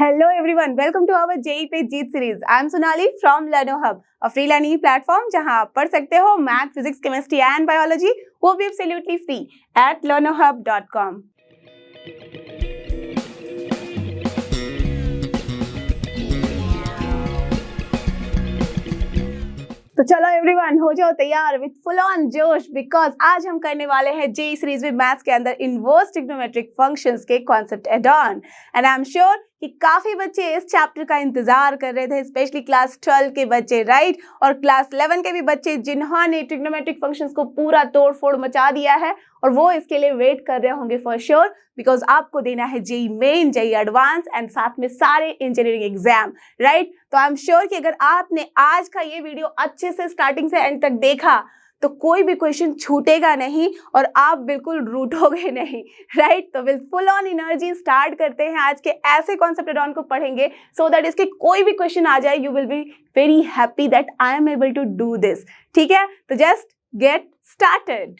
Hello everyone, welcome to our JEE पे Jeet series. I am Sonali from Learno Hub, a free learning platform जहां आप पढ़ सकते हो math, physics, chemistry and biology, वो भी एब्सोल्युटली फ्री एट learnohub.com। तो चलो एवरीवन, हो जाओ तैयार विद फुल ऑन जोश, बिकॉज आज हम करने वाले हैं जेई सीरीज विद मैथ्स के अंदर इनवर्स ट्रिग्नोमेट्रिक फंक्शंस के concept add on. And I am sure कि काफी बच्चे इस चैप्टर का इंतजार कर रहे थे, स्पेशली क्लास 12 के बच्चे, राइट, और क्लास 11 के भी बच्चे जिन्होंने ट्रिग्नोमेट्रिक फंक्शंस को पूरा तोड़ फोड़ मचा दिया है, और वो इसके लिए वेट कर रहे होंगे फॉर श्योर, बिकॉज आपको देना है JEE main, JEE advance and साथ में सारे इंजीनियरिंग एग्जाम, राइट। तो आई एम श्योर कि अगर आपने आज का ये वीडियो अच्छे से स्टार्टिंग से एंड तक देखा तो कोई भी क्वेश्चन छूटेगा नहीं और आप बिल्कुल रूठोगे नहीं, राइट। तो with full on energy start करते हैं। आज के ऐसे कॉन्सेप्ट एड ऑन को पढ़ेंगे सो दैट इसके कोई भी क्वेश्चन आ जाए you will be very happy that I am able to do this, ठीक है। तो जस्ट गेट स्टार्टेड।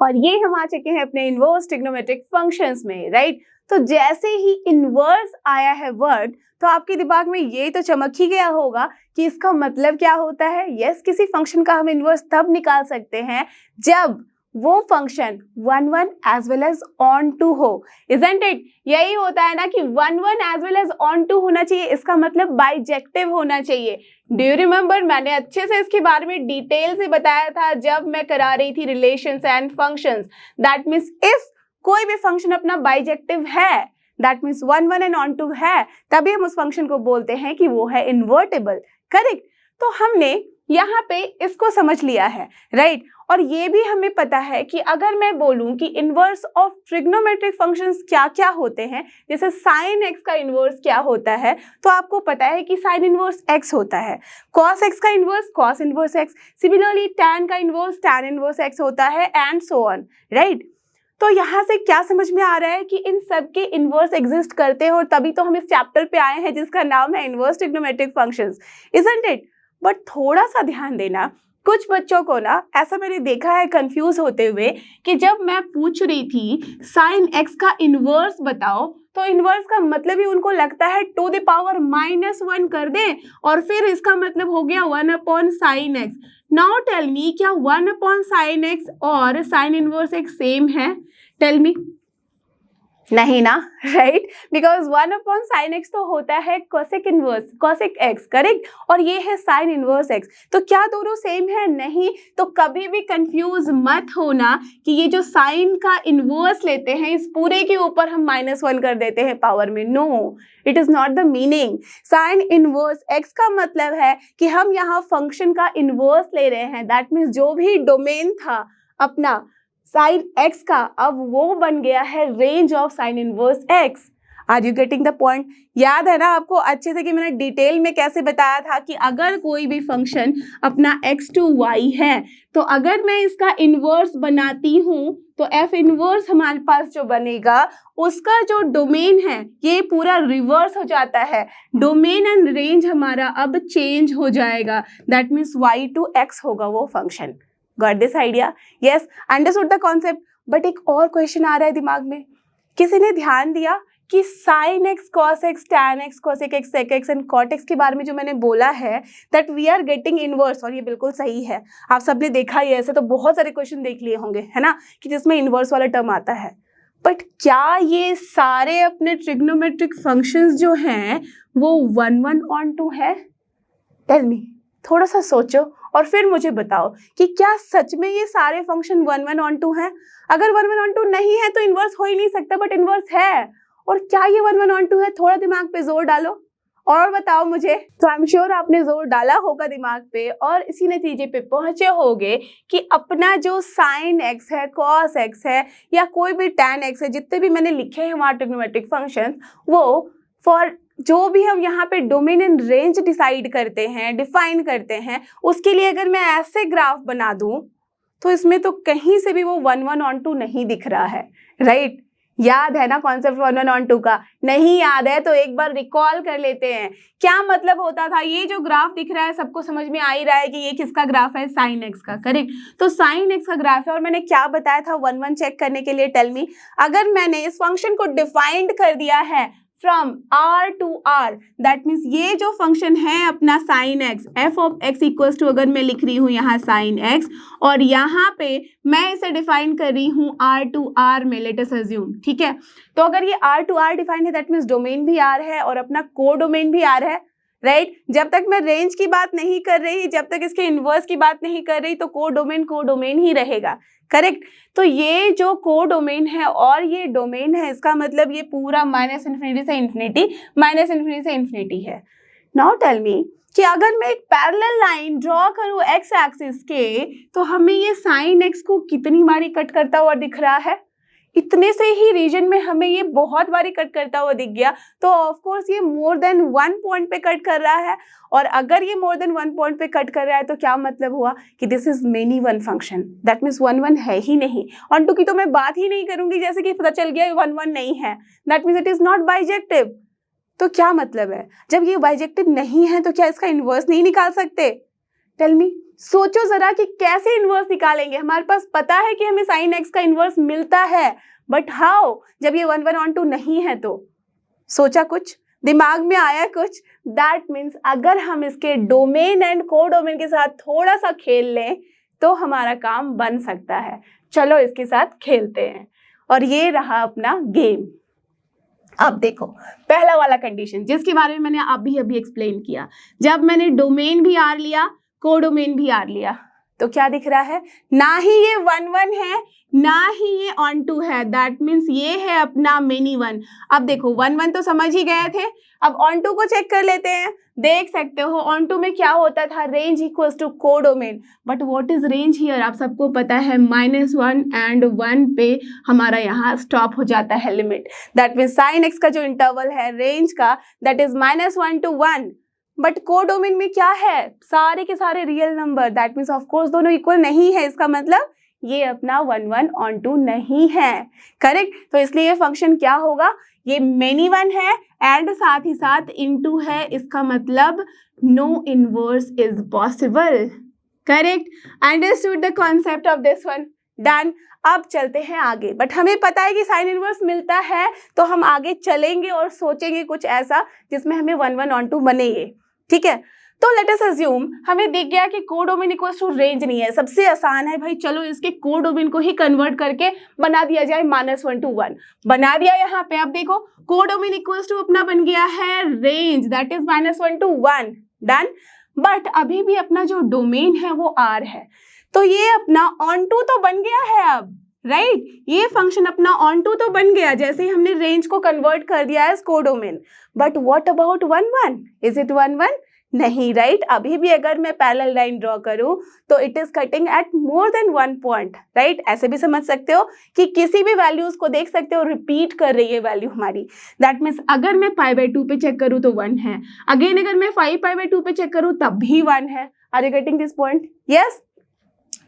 और ये हम आ चुके हैं अपने इनवर्स ट्रिग्नोमेट्रिक फंक्शंस में, राइट। तो जैसे ही इनवर्स आया है वर्ड, तो आपके दिमाग में ये तो चमक ही गया होगा कि इसका मतलब क्या होता है। यस, किसी फंक्शन का हम इनवर्स तब निकाल सकते हैं जब वो function 1 as well as onto हो, इजंट इट। यही होता है ना कि 1 as well as onto होना चाहिए, इसका मतलब बाइजेक्टिव होना चाहिए। डू यू रिमेम्बर, मैंने अच्छे से इसके बारे में डिटेल से बताया था जब मैं करा रही थी relations and functions. That means if कोई भी फंक्शन अपना बाइजेक्टिव है, that means 1 and onto है, तभी हम उस फंक्शन को बोलते हैं कि वो है इन्वर्टेबल, करेक्ट। तो हमने यहाँ पे इसको समझ लिया है, राइट। और ये भी हमें पता है कि अगर मैं बोलूं कि इनवर्स ऑफ ट्रिग्नोमेट्रिक फंक्शंस क्या क्या होते हैं, जैसे साइन एक्स का इनवर्स क्या होता है, तो आपको पता है कि साइन इनवर्स एक्स होता है, कॉस एक्स का inverse cos inverse x, similarly tan का इनवर्स टैन इनवर्स एक्स होता है, एंड सो ऑन, राइट। तो यहाँ से क्या समझ में आ रहा है कि इन सब के इनवर्स एग्जिस्ट करते हैं, और तभी तो हम इस चैप्टर पे आए हैं जिसका नाम है inverse trigonometric functions, isn't it. But थोड़ा सा ध्यान देना, कुछ बच्चों को ना ऐसा मैंने देखा है कंफ्यूज होते हुए कि जब मैं पूछ रही थी साइन एक्स का इनवर्स बताओ, तो इनवर्स का मतलब ही उनको लगता है टू द पावर -1 कर दे और फिर इसका मतलब हो गया 1 upon sine x. Now tell me, क्या 1 अपॉन साइन एक्स और साइन इनवर्स एक्स सेम है? टेल मी, नहीं ना, right, because 1 upon sine x तो होता है cosec inverse cosec x, correct, और ये है साइन इनवर्स एक्स। तो क्या दोनों सेम है? नहीं। तो कभी भी कंफ्यूज मत होना कि ये जो साइन का इनवर्स लेते हैं इस पूरे के ऊपर हम -1 कर देते हैं पावर में। No, it is not the meaning. Sine inverse x का मतलब है कि हम यहाँ फंक्शन का इनवर्स ले रहे हैं, दैट मीन्स जो भी डोमेन था अपना साइन एक्स का, अब वो बन गया है range of sine inverse x. Are you getting the point? याद है ना आपको अच्छे से कि मैंने डिटेल में कैसे बताया था कि अगर कोई भी फंक्शन अपना x to y है, तो अगर मैं इसका इनवर्स बनाती हूँ तो f इनवर्स हमारे पास जो बनेगा उसका जो डोमेन है ये पूरा रिवर्स हो जाता है। डोमेन एंड रेंज हमारा अब चेंज हो जाएगा, that means y to x होगा वो function. Got this idea? Yes, understood the concept. But एक और क्वेश्चन आ रहा है दिमाग में, किसी ने ध्यान दिया कि sine x cos x tan x cosec x sec x and cot x के बारे में जो मैंने बोला है that we are getting inverse, और ये बिल्कुल सही है। आप सबने देखा ही है, ऐसे तो बहुत सारे क्वेश्चन देख लिए होंगे, है ना, कि जिसमें इनवर्स वाला टर्म आता है। बट क्या ये सारे अपने ट्रिग्नोमेट्रिक फंक्शंस जो हैं वो 1 ऑन टू है? टेल मी, थोड़ा सा सोचो और फिर मुझे बताओ कि क्या सच में ये सारे फंक्शन 1 ऑन टू हैं? अगर 1 ऑन टू नहीं है तो इनवर्स हो ही नहीं सकता, बट इनवर्स है। और क्या ये 1 ऑन टू है? थोड़ा दिमाग पे जोर डालो और बताओ मुझे। तो आई एम श्योर आपने जोर डाला होगा दिमाग पे और इसी नतीजे पे पहुंचे होगे कि अपना जो साइन एक्स है, कॉस एक्स है, या कोई भी टैन एक्स है, जितने भी मैंने लिखे हैं वहाँ ट्रिग्नोमेट्रिक फंक्शन, वो फॉर जो भी हम यहाँ पे डोमेन एंड रेंज डिसाइड करते हैं, डिफाइन करते हैं, उसके लिए अगर मैं ऐसे ग्राफ बना दूं तो इसमें तो कहीं से भी वो 1 ऑन टू नहीं दिख रहा है, राइट। याद है ना कॉन्सेप्ट 1 और 2 का? नहीं याद है तो एक बार रिकॉल कर लेते हैं। क्या मतलब होता था? ये जो ग्राफ दिख रहा है सबको समझ में आ ही रहा है कि ये किसका ग्राफ है? साइन एक्स का, करेक्ट। तो साइन एक्स का ग्राफ है और मैंने क्या बताया था 1 चेक करने के लिए? Tell me. अगर मैंने इस फंक्शन को डिफाइंड कर दिया है from r to r, that means ये जो फंक्शन है अपना sine x, f of x equals to, अगर मैं लिख रही हूँ यहाँ साइन एक्स और यहाँ पे मैं इसे डिफाइन कर रही हूँ r to r में, लेट अस अज्यूम, ठीक है। तो अगर ये r to r डिफाइन है दैट मीन्स डोमेन भी r है और अपना को डोमेन भी r है, राइट। जब तक मैं रेंज की बात नहीं कर रही, जब तक इसके इनवर्स की बात नहीं कर रही, तो को डोमेन ही रहेगा, करेक्ट। तो ये जो को डोमेन है और ये डोमेन है, इसका मतलब ये पूरा माइनस इन्फिनिटी से इन्फिनिटी, माइनस इन्फिनिटी से इन्फिनिटी है। नाउ टेल मी कि अगर मैं एक पैरेलल लाइन ड्रॉ करूं एक्स एक्सिस के, तो हमें ये साइन एक्स को कितनी बारी कट करता हुआ दिख रहा है? इतने से ही रीजन में हमें ये बहुत बारी कट करता हुआ दिख गया, तो ऑफ कोर्स ये मोर देन 1 पॉइंट पे कट कर रहा है। और अगर ये मोर देन 1 पॉइंट पे कट कर रहा है तो क्या मतलब हुआ कि this is many one function, that means 1 है ही नहीं। ऑन टू की तो मैं बात ही नहीं करूंगी, जैसे कि पता चल गया 1 नहीं है, that means it is not bijective. तो क्या मतलब है? जब ये बाइजेक्टिव नहीं है तो क्या इसका इनवर्स नहीं निकाल सकते? टेल मी, सोचो जरा कि कैसे इनवर्स निकालेंगे। हमारे पास पता है कि हमें साइन एक्स का इनवर्स मिलता है, बट हाउ? जब ये 1 ऑन 2 नहीं है तो सोचा कुछ, दिमाग में आया कुछ? दैट मीन्स अगर हम इसके डोमेन एंड को डोमेन के साथ थोड़ा सा खेल लें तो हमारा काम बन सकता है। चलो इसके साथ खेलते हैं। और ये रहा अपना गेम। अब देखो पहला वाला कंडीशन जिसके बारे में मैंने अभी एक्सप्लेन किया, जब मैंने डोमेन भी आर लिया, को डोमेन भी आर लिया, तो क्या दिख रहा है? ना ही ये 1 है, ना ही ये ऑन टू है, दैट मीन्स ये है अपना मेनी वन। अब देखो 1 तो समझ ही गए थे, अब ऑन टू को चेक कर लेते हैं। देख सकते हो ऑन टू में क्या होता था? रेंज इक्वल्स टू को domain, but what is range here? आप सबको पता है -1 एंड 1 पे हमारा यहाँ स्टॉप हो जाता है limit, that means sign x का जो इंटरवल है रेंज का दैट इज -1 to 1। बट को डोमेन में क्या है? सारे के सारे real number, that means of course दोनों इक्वल नहीं है, इसका मतलब ये अपना 1 ऑन 2 नहीं है, करेक्ट। तो इसलिए ये फंक्शन क्या होगा? ये मेनी वन है एंड साथ ही साथ इनटू है, इसका मतलब no inverse is possible, correct. Understood the concept of this one? Done. अब चलते हैं आगे, बट हमें पता है कि साइन इनवर्स मिलता है तो हम आगे चलेंगे और सोचेंगे कुछ ऐसा जिसमें हमें 1 ऑन 2 बनेंगे, ठीक है। तो लेट अस अज्यूम हमें दिख गया कि को डोमेन इक्वल्स टू रेंज नहीं है। सबसे आसान है भाई, चलो इसके को डोमेन को ही कन्वर्ट करके बना दिया जाए -1 to 1। बना दिया यहाँ पे। अब देखो को डोमेन इक्वल्स टू अपना बन गया है range, that is -1 to 1, done. But अभी भी अपना जो डोमेन है वो R है, तो ये अपना ऑन टू तो बन गया है अब, राइट ये फंक्शन अपना ऑन टू तो बन गया जैसे ही हमने रेंज को कन्वर्ट कर दिया है को domain. But what about 1 is it 1 नहीं, राइट। अभी भी अगर मैं पैरेलल लाइन ड्रॉ करूं तो it is cutting at more than 1 point, right. ऐसे भी समझ सकते हो कि किसी भी वैल्यूज को देख सकते हो रिपीट कर रही है वैल्यू हमारी, दैट मीन्स अगर मैं π/2 पे चेक करूं तो 1 है, अगेन अगर मैं 5π/2 पे चेक करूं तब भी 1 है। Are you getting this point? Yes.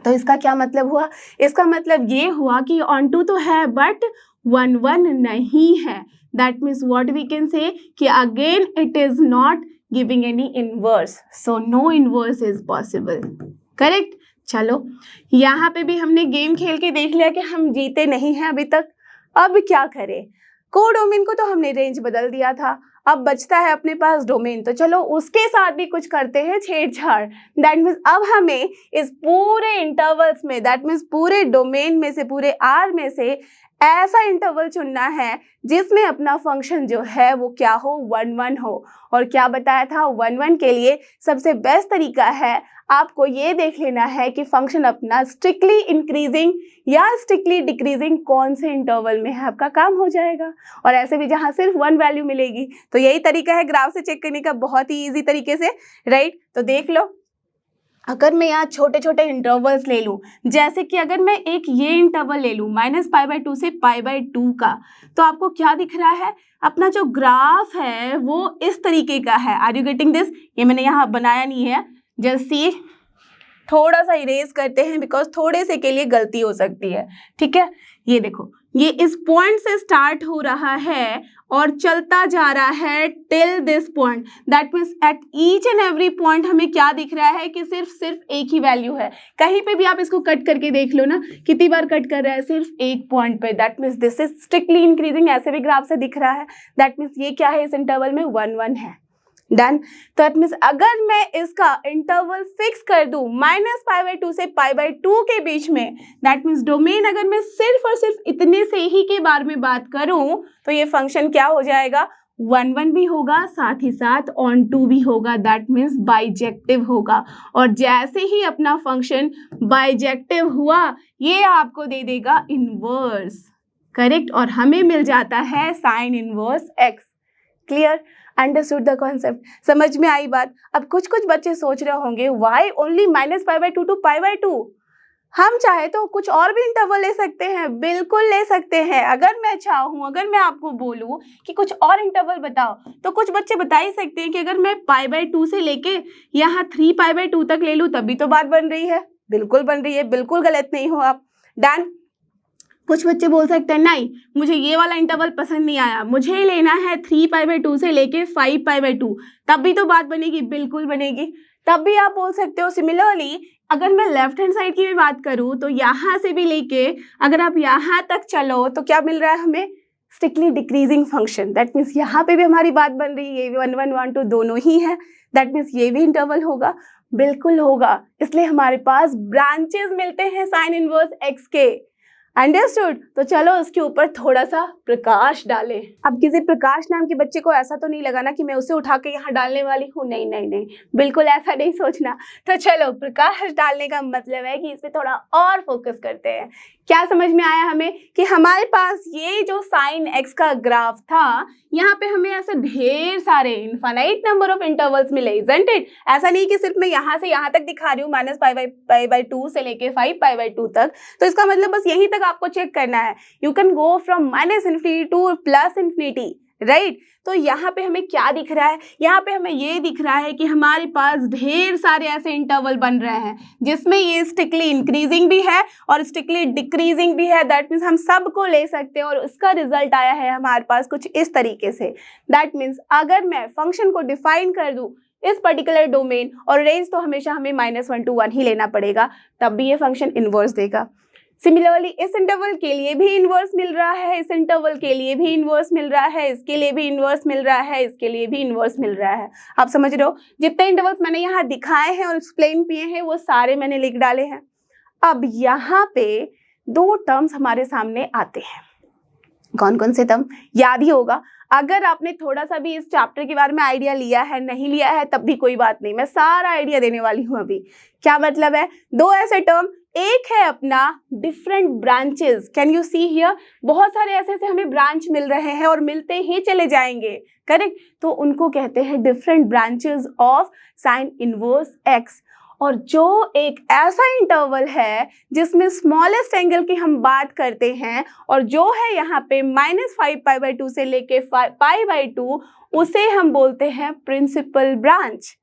तो इसका क्या मतलब हुआ? इसका मतलब ये हुआ कि ऑन टू तो है बट 1 नहीं है, that means what we can say कि again it is not giving any inverse, so no inverse is possible, correct. चलो यहाँ पे भी हमने गेम खेल के देख लिया कि हम जीते नहीं हैं अभी तक। अब क्या करें? को डोमेन को तो हमने रेंज बदल दिया था, अब बचता है अपने पास डोमेन, तो चलो उसके साथ भी कुछ करते हैं छेड़छाड़। दैट मीन्स अब हमें इस पूरे इंटरवल्स में, दैट मीन्स पूरे डोमेन में से, पूरे आर में से ऐसा इंटरवल चुनना है जिसमें अपना फंक्शन जो है वो क्या हो? 1 हो। और क्या बताया था? 1 के लिए सबसे बेस्ट तरीका है आपको ये देख लेना है कि फंक्शन अपना स्ट्रिक्टली इंक्रीजिंग या स्ट्रिक्टली डिक्रीजिंग कौन से इंटरवल में है, आपका काम हो जाएगा। और ऐसे भी जहाँ सिर्फ 1 वैल्यू मिलेगी, तो यही तरीका है ग्राफ से चेक करने का, बहुत ही ईजी तरीके से, राइट। तो देख लो अगर मैं यहाँ छोटे छोटे इंटरवल्स ले लूँ, जैसे कि अगर मैं एक ये इंटरवल ले लूँ -π/2 से π/2 का, तो आपको क्या दिख रहा है? अपना जो ग्राफ है वो इस तरीके का है। Are you getting this? ये मैंने यहाँ बनाया नहीं है, जस्ट सी थोड़ा सा इरेज करते हैं बिकॉज थोड़े से के लिए गलती हो सकती है, ठीक है। ये देखो, ये इस पॉइंट से स्टार्ट हो रहा है और चलता जा रहा है till this point. That means at each and every point हमें क्या दिख रहा है कि सिर्फ एक ही वैल्यू है। कहीं पे भी आप इसको कट करके देख लो ना, कितनी बार कट कर रहा है, सिर्फ एक पॉइंट पे। That means this is strictly increasing, ऐसे भी ग्राफ से दिख रहा है। दैट मीन्स ये क्या है, इस इंटरवल में 1 1 है। डन। तो दैट मीन्स अगर मैं इसका इंटरवल फिक्स कर दूं -π/2 से π/2 के बीच में, दैट मीन्स डोमेन अगर मैं सिर्फ और सिर्फ इतने से ही के बारे में बात करूं तो ये फंक्शन क्या हो जाएगा, 1 1 भी होगा, साथ ही साथ ऑन टू भी होगा। दैट मीन्स बाइजेक्टिव होगा। और जैसे ही अपना फंक्शन बाइजेक्टिव हुआ, ये आपको दे देगा इनवर्स, करेक्ट। और हमें मिल जाता है sign inverse x। Clear, understood the concept, समझ में आई बात। अब कुछ बच्चे सोच रहे होंगे व्हाई ओनली -π/2 टू π/2, हम चाहे तो कुछ और भी इंटरवल ले सकते हैं, बिल्कुल ले सकते हैं। अगर मैं चाहूँ, अगर मैं आपको बोलूँ कि कुछ और इंटरवल बताओ, तो कुछ बच्चे बता ही सकते हैं कि अगर मैं π/2 से लेके यहाँ 3π/2 तक ले लूँ तभी तो बात बन रही है। बिल्कुल बन रही है, बिल्कुल गलत नहीं हो आप। डन। कुछ बच्चे बोल सकते हैं नहीं, मुझे ये वाला इंटरवल पसंद नहीं आया, मुझे लेना है 3π/2 से लेके 5π/2, तब भी तो बात बनेगी, बिल्कुल बनेगी। तब भी आप बोल सकते हो। सिमिलरली अगर मैं लेफ्ट हैंड साइड की भी बात करूँ तो यहाँ से भी लेके अगर आप यहाँ तक चलो तो क्या मिल रहा है हमें, strictly decreasing function. That means यहाँ पे भी हमारी बात बन रही है, ये 1 1 1 2 दोनों ही है। दैट मीन्स ये भी इंटरवल होगा, बिल्कुल होगा। इसलिए हमारे पास ब्रांचेस मिलते हैं साइन इनवर्स x के। अंडरस्टूड। तो चलो उसके ऊपर थोड़ा सा प्रकाश डालें। अब किसी प्रकाश नाम के बच्चे को ऐसा तो नहीं लगा ना कि मैं उसे उठा के यहाँ डालने वाली हूँ, नहीं नहीं नहीं, बिल्कुल ऐसा नहीं सोचना। तो चलो, प्रकाश डालने का मतलब है कि इस पे थोड़ा और फोकस करते हैं। क्या समझ में आया हमें कि हमारे पास ये जो साइन x का ग्राफ था, यहाँ पे हमें ऐसे ढेर सारे इनफाइनाइट नंबर ऑफ इंटरवल्स मिले, इजंट इट। ऐसा नहीं कि सिर्फ मैं यहाँ से यहाँ तक दिखा रही हूँ, -π/2 से लेके 5π/2 तक। तो इसका मतलब बस यहीं तक आपको चेक करना है। You can go from -∞ to +∞, right. तो यहाँ पे हमें क्या दिख रहा है, यहाँ पे हमें ये दिख रहा है कि हमारे पास ढेर सारे ऐसे इंटरवल बन रहे हैं जिसमें ये स्ट्रिक्टली इंक्रीजिंग भी है और स्ट्रिक्टली डिक्रीजिंग भी है। दैट मीन्स हम सबको ले सकते हैं और उसका रिजल्ट आया है हमारे पास कुछ इस तरीके से। दैट मीन्स अगर मैं फंक्शन को डिफाइन कर दूँ इस पर्टिकुलर डोमेन और रेंज, तो हमेशा हमें -1 to 1 ही लेना पड़ेगा, तब भी ये फंक्शन इनवर्स देगा। सिमिलरली इस इंटरवल के लिए भी इनवर्स मिल रहा है, इस इंटरवल के लिए भी इनवर्स मिल रहा है, इसके लिए भी इनवर्स मिल रहा है, इसके लिए भी इनवर्स मिल रहा है। आप समझ रहे हो, जितने इंटरवल्स मैंने यहाँ दिखाए हैं और एक्सप्लेन किए हैं वो सारे मैंने लिख डाले हैं। अब यहाँ पे 2 टर्म्स हमारे सामने आते हैं। कौन कौन से टर्म, याद ही होगा। अगर आपने थोड़ा सा भी इस चैप्टर के बारे में आइडिया लिया है, नहीं लिया है, तब भी कोई बात नहीं, मैं सारा आइडिया देने वाली हूँ अभी। क्या मतलब है, 2 ऐसे टर्म, एक है अपना different branches. Can you see here, बहुत सारे ऐसे ऐसे हमें ब्रांच मिल रहे हैं और मिलते ही चले जाएंगे, करेक्ट। तो उनको कहते हैं different branches of sine inverse x। और जो एक ऐसा इंटरवल है जिसमें स्मॉलेस्ट एंगल की हम बात करते हैं और जो है यहाँ पे -5π/2 से लेके π/2, उसे हम बोलते हैं principal branch.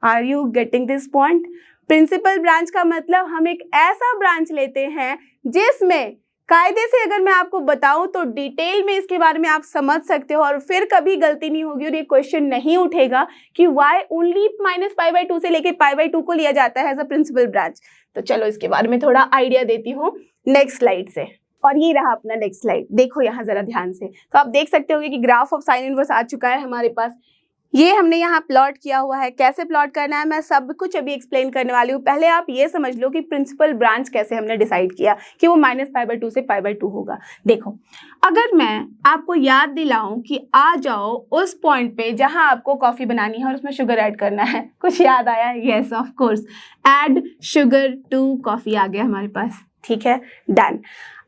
Are you getting this point? Principal branch का मतलब हम एक ऐसा ब्रांच लेते हैं जिसमें कायदे से अगर मैं आपको बताऊं तो डिटेल में इसके बारे में आप समझ सकते हो और फिर कभी गलती नहीं होगी और ये क्वेश्चन नहीं उठेगा कि वाई ओनली -π/2 से लेके π/2 को लिया जाता है एज अ प्रिंसिपल ब्रांच। तो चलो इसके बारे में थोड़ा आइडिया देती हूँ नेक्स्ट स्लाइड से। और ये रहा अपना नेक्स्ट स्लाइड, देखो यहाँ जरा ध्यान से। तो आप देख सकते होगे कि ग्राफ ऑफ साइन इनवर्स आ चुका है हमारे पास। ये हमने यहाँ प्लॉट किया हुआ है। कैसे प्लॉट करना है मैं सब कुछ अभी एक्सप्लेन करने वाली हूँ। पहले आप ये समझ लो कि प्रिंसिपल ब्रांच कैसे हमने डिसाइड किया कि वो -π/2 से π/2 होगा। देखो, अगर मैं आपको याद दिलाऊं कि आ जाओ उस पॉइंट पे जहां आपको कॉफी बनानी है और उसमें शुगर ऐड करना है, कुछ याद आया? Yes of course, add sugar to coffee आ गया हमारे पास, ठीक है, डन।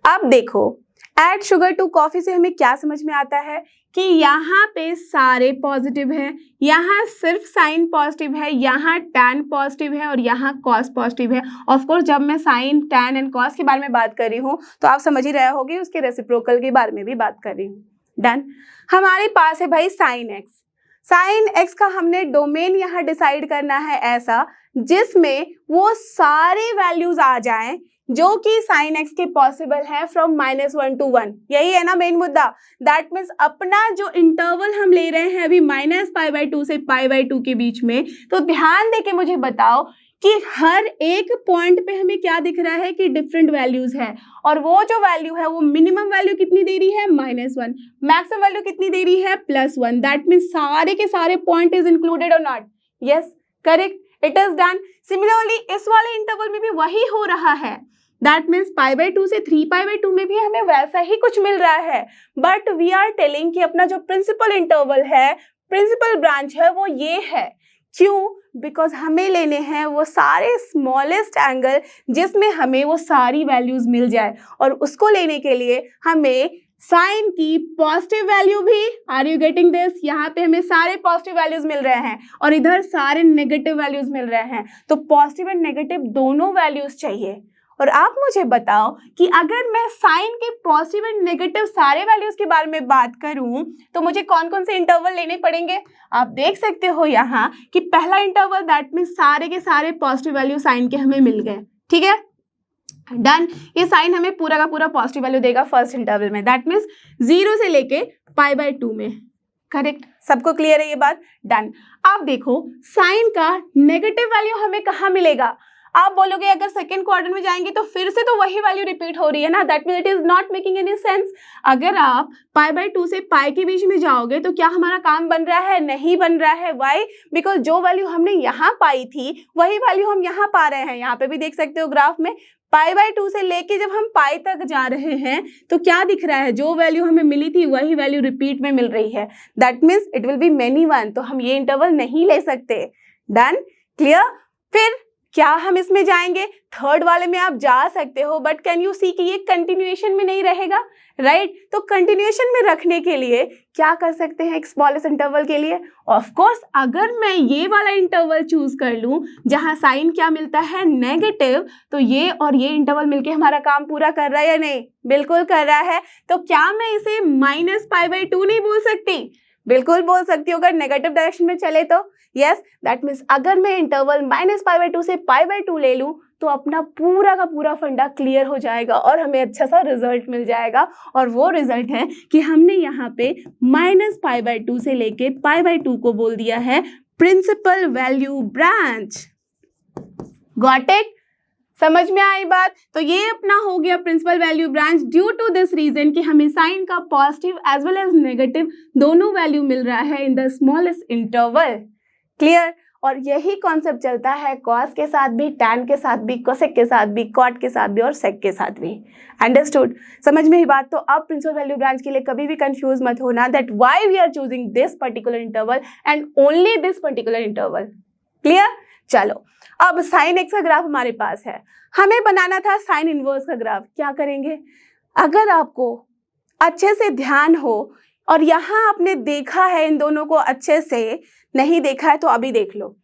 अब देखो, ऐड शुगर टू कॉफी से हमें क्या समझ में आता है कि यहाँ पे सारे पॉजिटिव हैं, यहाँ सिर्फ साइन पॉजिटिव है, यहाँ टैन पॉजिटिव है और यहाँ कॉस पॉजिटिव है। ऑफ कोर्स जब मैं साइन, टैन एंड कॉस के बारे में बात कर रही हूँ तो आप समझ ही रहे होगे उसके रेसिप्रोकल के बारे में भी बात कर रही हूँ। डन। हमारे पास है भाई साइन एक्स। साइन एक्स का हमने डोमेन यहाँ डिसाइड करना है ऐसा जिसमें वो सारे वैल्यूज आ जाएं जो कि साइन एक्स के पॉसिबल है फ्रॉम -1 to 1। यही है ना मेन मुद्दा। दैट मीन्स अपना जो इंटरवल हम ले रहे हैं अभी -π/2 से π/2 के बीच में, तो ध्यान देके मुझे बताओ कि हर एक पॉइंट पे हमें क्या दिख रहा है कि डिफरेंट वैल्यूज है, और वो जो वैल्यू है वो मिनिमम वैल्यू कितनी दे रही है -1, मैक्सिमम वैल्यू कितनी दे रही है +1। दैट मीन्स सारे के सारे पॉइंट इज इंक्लूडेड और not? Yes, correct, it is done. Similarly इस वाले इंटरवल में भी वही हो रहा है। दैट मीन्स π/2 से 3π/2 में भी हमें वैसा ही कुछ मिल रहा है, बट वी आर टेलिंग कि अपना जो प्रिंसिपल इंटरवल है, प्रिंसिपल ब्रांच है, वो ये है। क्यों? बिकॉज हमें लेने हैं वो सारे स्मॉलेस्ट एंगल जिसमें हमें वो सारी वैल्यूज मिल जाए, और उसको लेने के लिए हमें साइन की पॉजिटिव वैल्यू भी, आर यू गेटिंग दिस, यहाँ पे हमें सारे पॉजिटिव वैल्यूज मिल रहे हैं और इधर सारे नेगेटिव वैल्यूज मिल रहे हैं, तो पॉजिटिव एंड नेगेटिव दोनों वैल्यूज चाहिए। और आप मुझे बताओ कि अगर मैं साइन के पॉजिटिव एंड नेगेटिव सारे वैल्यूज के बारे में बात करूं तो मुझे कौन कौन से इंटरवल लेने पड़ेंगे? आप देख सकते हो यहाँ कि पहला इंटरवल दैट मीन्स सारे के सारे पॉजिटिव वैल्यू साइन के हमें मिल गए। ठीक है, डन। ये साइन हमें पूरा का पूरा पॉजिटिव वैल्यू देगा फर्स्ट इंटरवल में, दैट मीन्स 0 से लेके π/2 में। करेक्ट, सबको क्लियर है ये बात? डन। अब देखो साइन का नेगेटिव वैल्यू हमें कहाँ मिलेगा? आप बोलोगे अगर सेकंड क्वाड्रेंट में जाएंगे तो फिर से तो वही वैल्यू रिपीट हो रही है ना, that means it is not making any sense. अगर आप π/2 से π के बीच में जाओगे तो क्या हमारा काम बन रहा है? नहीं बन रहा है। व्हाई? बिकॉज जो वैल्यू हमने यहाँ पाई थी वही वैल्यू हम यहाँ पा रहे हैं। यहाँ पे भी देख सकते हो ग्राफ में π/2 से लेके जब हम π तक जा रहे हैं तो क्या दिख रहा है? जो वैल्यू हमें मिली थी वही वैल्यू रिपीट में मिल रही है। That means it will be many one, तो हम ये इंटरवल नहीं ले सकते। Done, clear? फिर क्या हम इसमें जाएंगे? थर्ड वाले में आप जा सकते हो, बट कैन यू सी कि ये कंटिन्यूएशन में नहीं रहेगा, राइट? तो कंटिन्यूएशन में रखने के लिए क्या कर सकते हैं एक स्मॉलेस्ट इंटरवल के लिए? ऑफ कोर्स अगर मैं ये वाला इंटरवल चूज कर लूं जहां साइन क्या मिलता है? नेगेटिव, तो ये और ये इंटरवल मिलके हमारा काम पूरा कर रहा है या नहीं? बिल्कुल कर रहा है। तो क्या मैं इसे -π/2 नहीं बोल सकती? बिल्कुल बोल सकती हूँ अगर नेगेटिव डायरेक्शन में चले तो। यस, दैट मीन्स अगर मैं इंटरवल -π/2 से π/2 ले लूँ तो अपना पूरा का पूरा फंडा क्लियर हो जाएगा और हमें अच्छा सा रिजल्ट मिल जाएगा, और वो रिजल्ट है कि हमने यहाँ पे -π/2 से लेके π/2 को बोल दिया है principal value branch. Got it? समझ में आई बात? तो ये अपना हो गया principal value branch due to this reason कि हमें साइन का positive as well as negative दोनों वैल्यू मिल रहा है in the smallest interval. Clear? और यही कॉन्सेप्ट चलता है कॉस के साथ भी, टैन के साथ भी, कोसेक के साथ भी, कॉट के साथ भी और सेक के साथ भी। अंडरस्टूड? समझ में ही बात? तो अब प्रिंसिपल वैल्यू ब्रांच के लिए कभी भी कंफ्यूज मत होना that why we are choosing this particular interval and only this particular interval. Clear? चलो, अब साइन एक्स का ग्राफ हमारे पास है, हमें बनाना था साइन इनवर्स का ग्राफ। क्या करेंगे? अगर आपको अच्छे से ध्यान हो और यहाँ आपने देखा है इन दोनों को अच्छे से, नहीं देखा है तो अभी देख लो।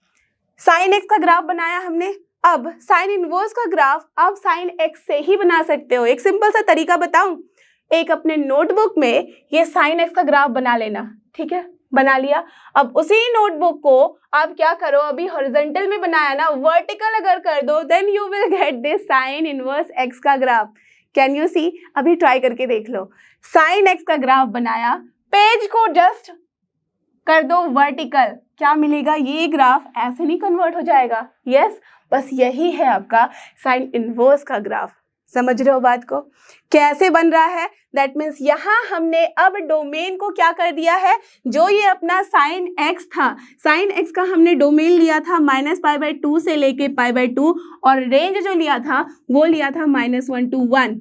साइन एक्स का ग्राफ बनाया हमने, अब साइन इनवर्स का ग्राफ आप साइन एक्स से ही बना सकते हो। एक सिंपल सा तरीका बताऊं, एक अपने नोटबुक में ये साइन एक्स का ग्राफ बना लेना। ठीक है, बना लिया। अब उसी नोटबुक को आप क्या करो, अभी हॉरिजॉन्टल में बनाया ना, वर्टिकल अगर कर दो then you will get this sine inverse x का ग्राफ। Can you see? अभी ट्राई करके देख लो। साइन एक्स का ग्राफ बनाया, पेज को जस्ट कर दो वर्टिकल, क्या मिलेगा? ये ग्राफ ऐसे नहीं कन्वर्ट हो जाएगा। यस, बस यही है आपका साइन इनवर्स का ग्राफ। समझ रहे हो बात को? कैसे बन रहा है? दैट मीन्स यहाँ हमने अब डोमेन को क्या कर दिया है, जो ये अपना साइन एक्स था, साइन एक्स का हमने डोमेन लिया था -π/2 से लेके π/2, और रेंज जो लिया था वो लिया था -1 to 1।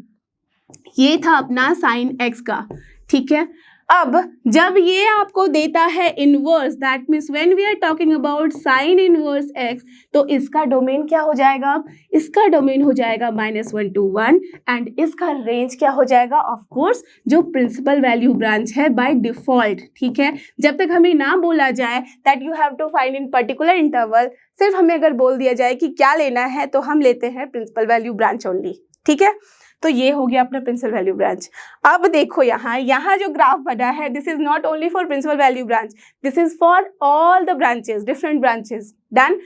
ये था अपना साइन एक्स का। ठीक है, अब जब ये आपको देता है inverse, that means when we are talking about sine inverse x, तो इसका डोमेन क्या हो जाएगा? इसका डोमेन हो जाएगा -1 to 1 एंड इसका रेंज क्या हो जाएगा? ऑफ कोर्स जो प्रिंसिपल वैल्यू ब्रांच है बाय डिफॉल्ट। ठीक है, जब तक हमें ना बोला जाए that you have to find in particular interval, सिर्फ हमें अगर बोल दिया जाए कि क्या लेना है तो हम लेते हैं प्रिंसिपल वैल्यू ब्रांच ओनली। ठीक है, तो ये हो गया अपना प्रिंसिपल वैल्यू ब्रांच। अब देखो यहाँ जो ग्राफ बना है, this is not only for principal value branch, this is for all the branches, different branches. Done.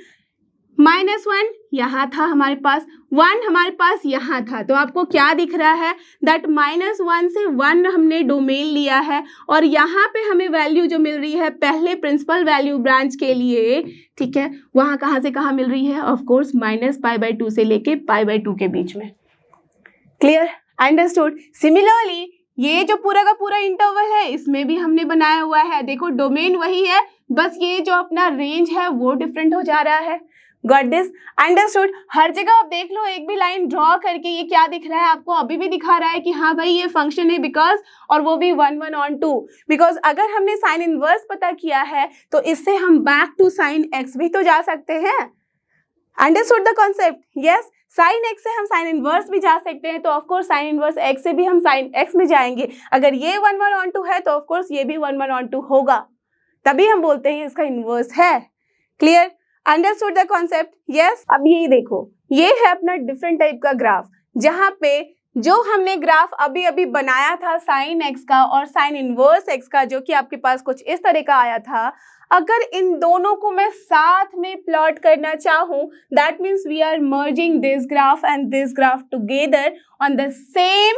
-1 यहाँ था हमारे पास, 1 हमारे पास यहाँ था, तो आपको क्या दिख रहा है दैट -1 से 1 हमने डोमेन लिया है और यहाँ पे हमें वैल्यू जो मिल रही है पहले प्रिंसिपल वैल्यू ब्रांच के लिए, ठीक है, वहाँ कहाँ से कहाँ मिल रही है, ऑफ कोर्स -π/2 से लेके π/2 के बीच में। Clear, understood. सिमिलरली ये जो पूरा का पूरा इंटरवल है इसमें भी हमने बनाया हुआ है, देखो डोमेन वही है, बस ये जो अपना रेंज है वो डिफरेंट हो जा रहा है। Got this, understood. हर जगह आप देख लो एक भी लाइन ड्रॉ करके ये क्या दिख रहा है आपको, अभी भी दिखा रहा है कि हाँ भाई ये फंक्शन है बिकॉज, और वो भी 1/1/2, बिकॉज अगर हमने साइन इनवर्स पता किया है तो इससे हम बैक टू साइन एक्स भी तो जा सकते हैं। Understood the concept? Yes, sine x से हम साइन इनवर्स भी जा सकते हैं, तो ऑफकोर्स साइन इनवर्स एक्स से भी हम साइन एक्स में जाएंगे। अगर ये 1/1/2 है तो ऑफकोर्स ये भी 1/1/2 होगा, तभी हम बोलते हैं इसका इनवर्स है। Clear, understood the concept? Yes. अब ये देखो, ये है अपना डिफरेंट टाइप का ग्राफ, जहां पे जो हमने ग्राफ अभी अभी बनाया था साइन एक्स का और साइन इनवर्स एक्स का, जो कि आपके पास कुछ इस तरह का आया था, अगर इन दोनों को मैं साथ में प्लॉट करना चाहूं, that means we are merging this graph and this graph together on the same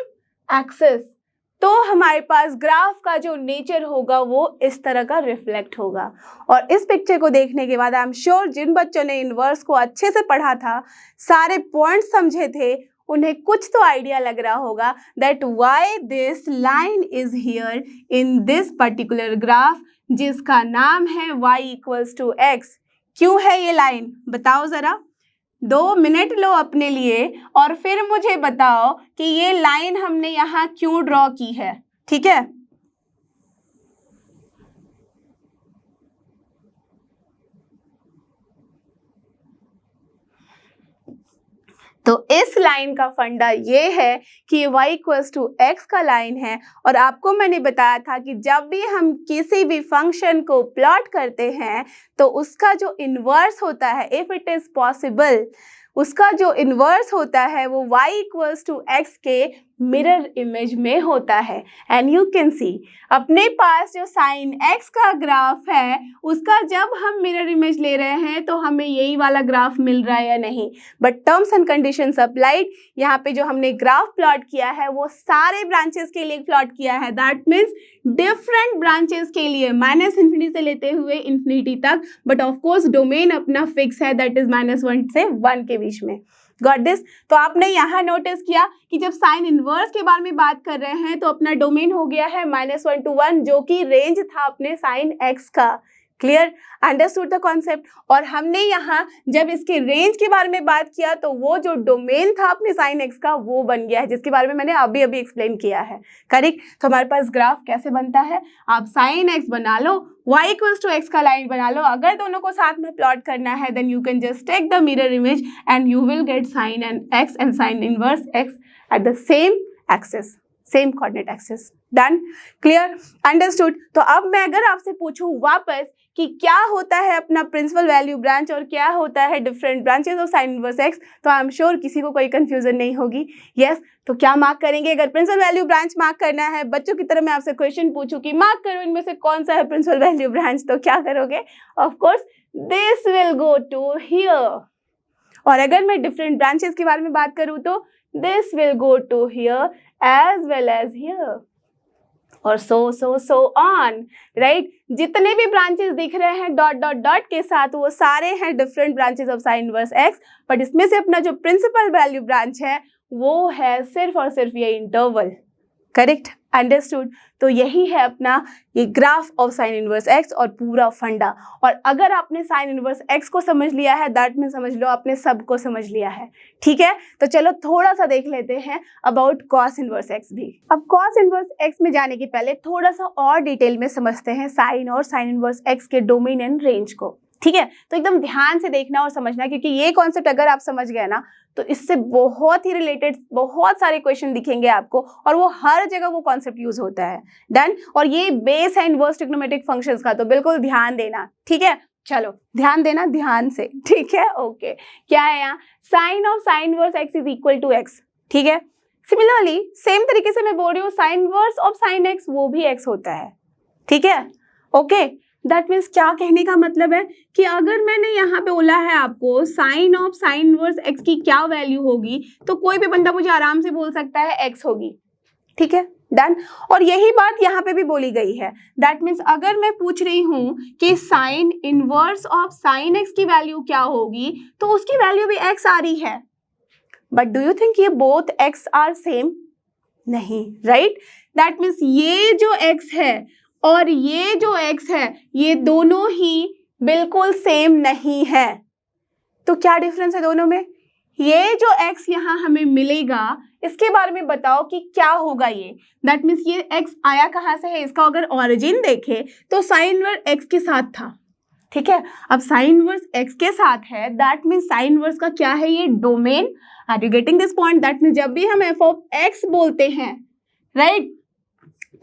axis, तो हमारे पास ग्राफ का जो नेचर होगा वो इस तरह का रिफ्लेक्ट होगा। और इस पिक्चर को देखने के बाद आई एम श्योर जिन बच्चों ने इनवर्स को अच्छे से पढ़ा था, सारे पॉइंट्स समझे थे, उन्हें कुछ तो आइडिया लग रहा होगा that why this line is here in this particular graph, जिसका नाम है y=x। क्यों है ये लाइन, बताओ जरा, 2 मिनट लो अपने लिए और फिर मुझे बताओ कि ये लाइन हमने यहाँ क्यों ड्रॉ की है। ठीक है, तो इस लाइन का फंडा ये है कि ये y=x का लाइन है, और आपको मैंने बताया था कि जब भी हम किसी भी फंक्शन को प्लॉट करते हैं तो उसका जो इन्वर्स होता है, इफ इट इज पॉसिबल, उसका जो इन्वर्स होता है वो y=x के मिरर इमेज में होता है। एंड यू कैन सी अपने पास जो साइन x का ग्राफ है उसका जब हम मिरर इमेज ले रहे हैं तो हमें यही वाला ग्राफ मिल रहा है या नहीं, but terms and conditions applied. यहाँ पे जो हमने ग्राफ प्लॉट किया है वो सारे ब्रांचेस के लिए प्लॉट किया है, दैट मीन्स डिफरेंट ब्रांचेस के लिए, -∞ से लेते हुए ∞ तक, बट ऑफ कोर्स डोमेन अपना फिक्स है, दैट इज -1 से 1 के बीच में। Got this? तो आपने यहाँ नोटिस किया कि जब साइन इनवर्स के बारे में बात कर रहे हैं तो अपना डोमेन हो गया है -1 to 1, जो कि रेंज था अपने साइन एक्स का। Clear, understood the concept? और हमने यहाँ जब इसके रेंज के बारे में बात किया तो वो जो डोमेन था अपने साइन एक्स का वो बन गया है, जिसके बारे में मैंने अभी अभी एक्सप्लेन किया है। करेक्ट? तो हमारे पास ग्राफ कैसे बनता है, आप साइन एक्स बना लो, y=x का लाइन बना लो, अगर दोनों को साथ में प्लॉट करना है then you can just take the mirror image and you will get sine and x and sine inverse x at the same axis, same coordinate axis. Done? Clear, understood? तो अब मैं अगर आपसे पूछूं वापस कि क्या होता है अपना प्रिंसिपल वैल्यू ब्रांच और क्या होता है different branches of sine inverse x, तो आई एम श्योर किसी को कोई कंफ्यूजन नहीं होगी। यस, तो क्या मार्क करेंगे? अगर प्रिंसिपल वैल्यू ब्रांच मार्क करना है, बच्चों की तरह मैं आपसे क्वेश्चन पूछूं कि मार्क करो इनमें से कौन सा है प्रिंसिपल वैल्यू ब्रांच, तो क्या करोगे? Of course this will go to here. और अगर मैं डिफरेंट ब्रांचेस के बारे में बात करूं तो this will go to here as well as here, और सो ऑन, राइट? जितने भी ब्रांचेस दिख रहे हैं डॉट डॉट डॉट के साथ वो सारे हैं different branches of sine inverse x, but इसमें से अपना जो प्रिंसिपल वैल्यू ब्रांच है वो है सिर्फ और सिर्फ ये इंटरवल। Correct, understood? तो यही है अपना ये graph of sine inverse x और पूरा फंडा। और अगर आपने साइन इनवर्स एक्स को समझ लिया है दैट मीन समझ लो आपने सब को समझ लिया है। ठीक है, तो चलो थोड़ा सा देख लेते हैं अबाउट कॉस इनवर्स एक्स भी। अब कॉस इनवर्स एक्स में जाने के पहले थोड़ा सा और डिटेल में समझते हैं साइन और साइन इनवर्स एक्स के डोमेन एंड रेंज को। ठीक है, तो एकदम ध्यान से देखना और समझना, क्योंकि ये कॉन्सेप्ट अगर आप समझ गए ना तो इससे बहुत ही रिलेटेड बहुत सारे क्वेश्चन दिखेंगे आपको, और वो हर जगह वो कॉन्सेप्ट यूज होता है। डन? और ये बेस है इनवर्स ट्रिग्नोमेट्रिक फंक्शंस का, तो बिल्कुल ध्यान देना। ठीक है, चलो ध्यान देना ध्यान से। ठीक है, ओके। क्या है यहाँ? Sine of sine inverse x is equal to x. ठीक है, सिमिलरली सेम तरीके से मैं बोल रही हूँ sign inverse of sine x वो भी एक्स होता है, ठीक है, ओके। दैट मीन्स क्या कहने का मतलब है कि अगर मैंने यहाँ पे बोला है आपको sine of sine inverse x की क्या वैल्यू होगी, तो कोई भी बंदा मुझे आराम से बोल सकता है एक्स होगी, ठीक है, डन। और यही बात यहाँ पे भी बोली गई है। दैट मीन्स अगर मैं पूछ रही हूँ कि sign inverse of sine x की वैल्यू क्या होगी, तो उसकी वैल्यू भी एक्स आ रही है, बट डू यू थिंक ये बोथ एक्स आर सेम? नहीं, राइट। दैट मीन्स ये जो एक्स है और ये जो x है ये दोनों ही बिल्कुल सेम नहीं है। तो क्या डिफरेंस है दोनों में? ये जो x यहाँ हमें मिलेगा इसके बारे में बताओ कि क्या होगा ये। दैट मीन्स ये x आया कहाँ से है, इसका अगर ओरिजिन देखे तो साइन इनवर्स x के साथ था, ठीक है। अब साइन इनवर्स x के साथ है, दैट मीन्स साइन इनवर्स का क्या है, ये domain. Are you getting this point? That means जब भी हम f ऑफ x बोलते हैं, राइट,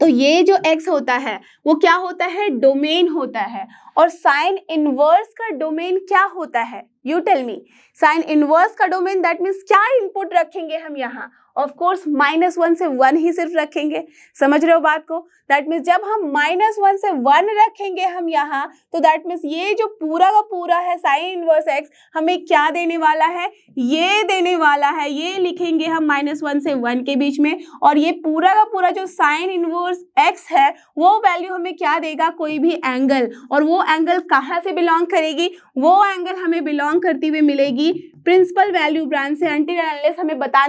तो ये जो x होता है वो क्या होता है, डोमेन होता है। और साइन इनवर्स का डोमेन क्या होता है, you tell me. Sine inverse का डोमेन दैट मीन्स क्या इनपुट रखेंगे हम यहाँ, ऑफ कोर्स -1 से 1 ही सिर्फ रखेंगे। समझ रहे हो बात को? दैट मीन्स जब हम -1 से 1 रखेंगे हम यहाँ, तो दैट मीन्स ये जो पूरा का पूरा है साइन इनवर्स x हमें क्या देने वाला है, ये देने वाला है। ये लिखेंगे हम -1 से 1 के बीच में, और ये पूरा का पूरा जो साइन इनवर्स x है वो वैल्यू हमें क्या देगा, कोई भी एंगल। और वो एंगल कहाँ से बिलोंग करेगी, वो एंगल हमें बिलोंग करती हुई मिलेगी प्रिंसिपल वैल्यू ब्रांच से, अनटिल अनलेस हमें बता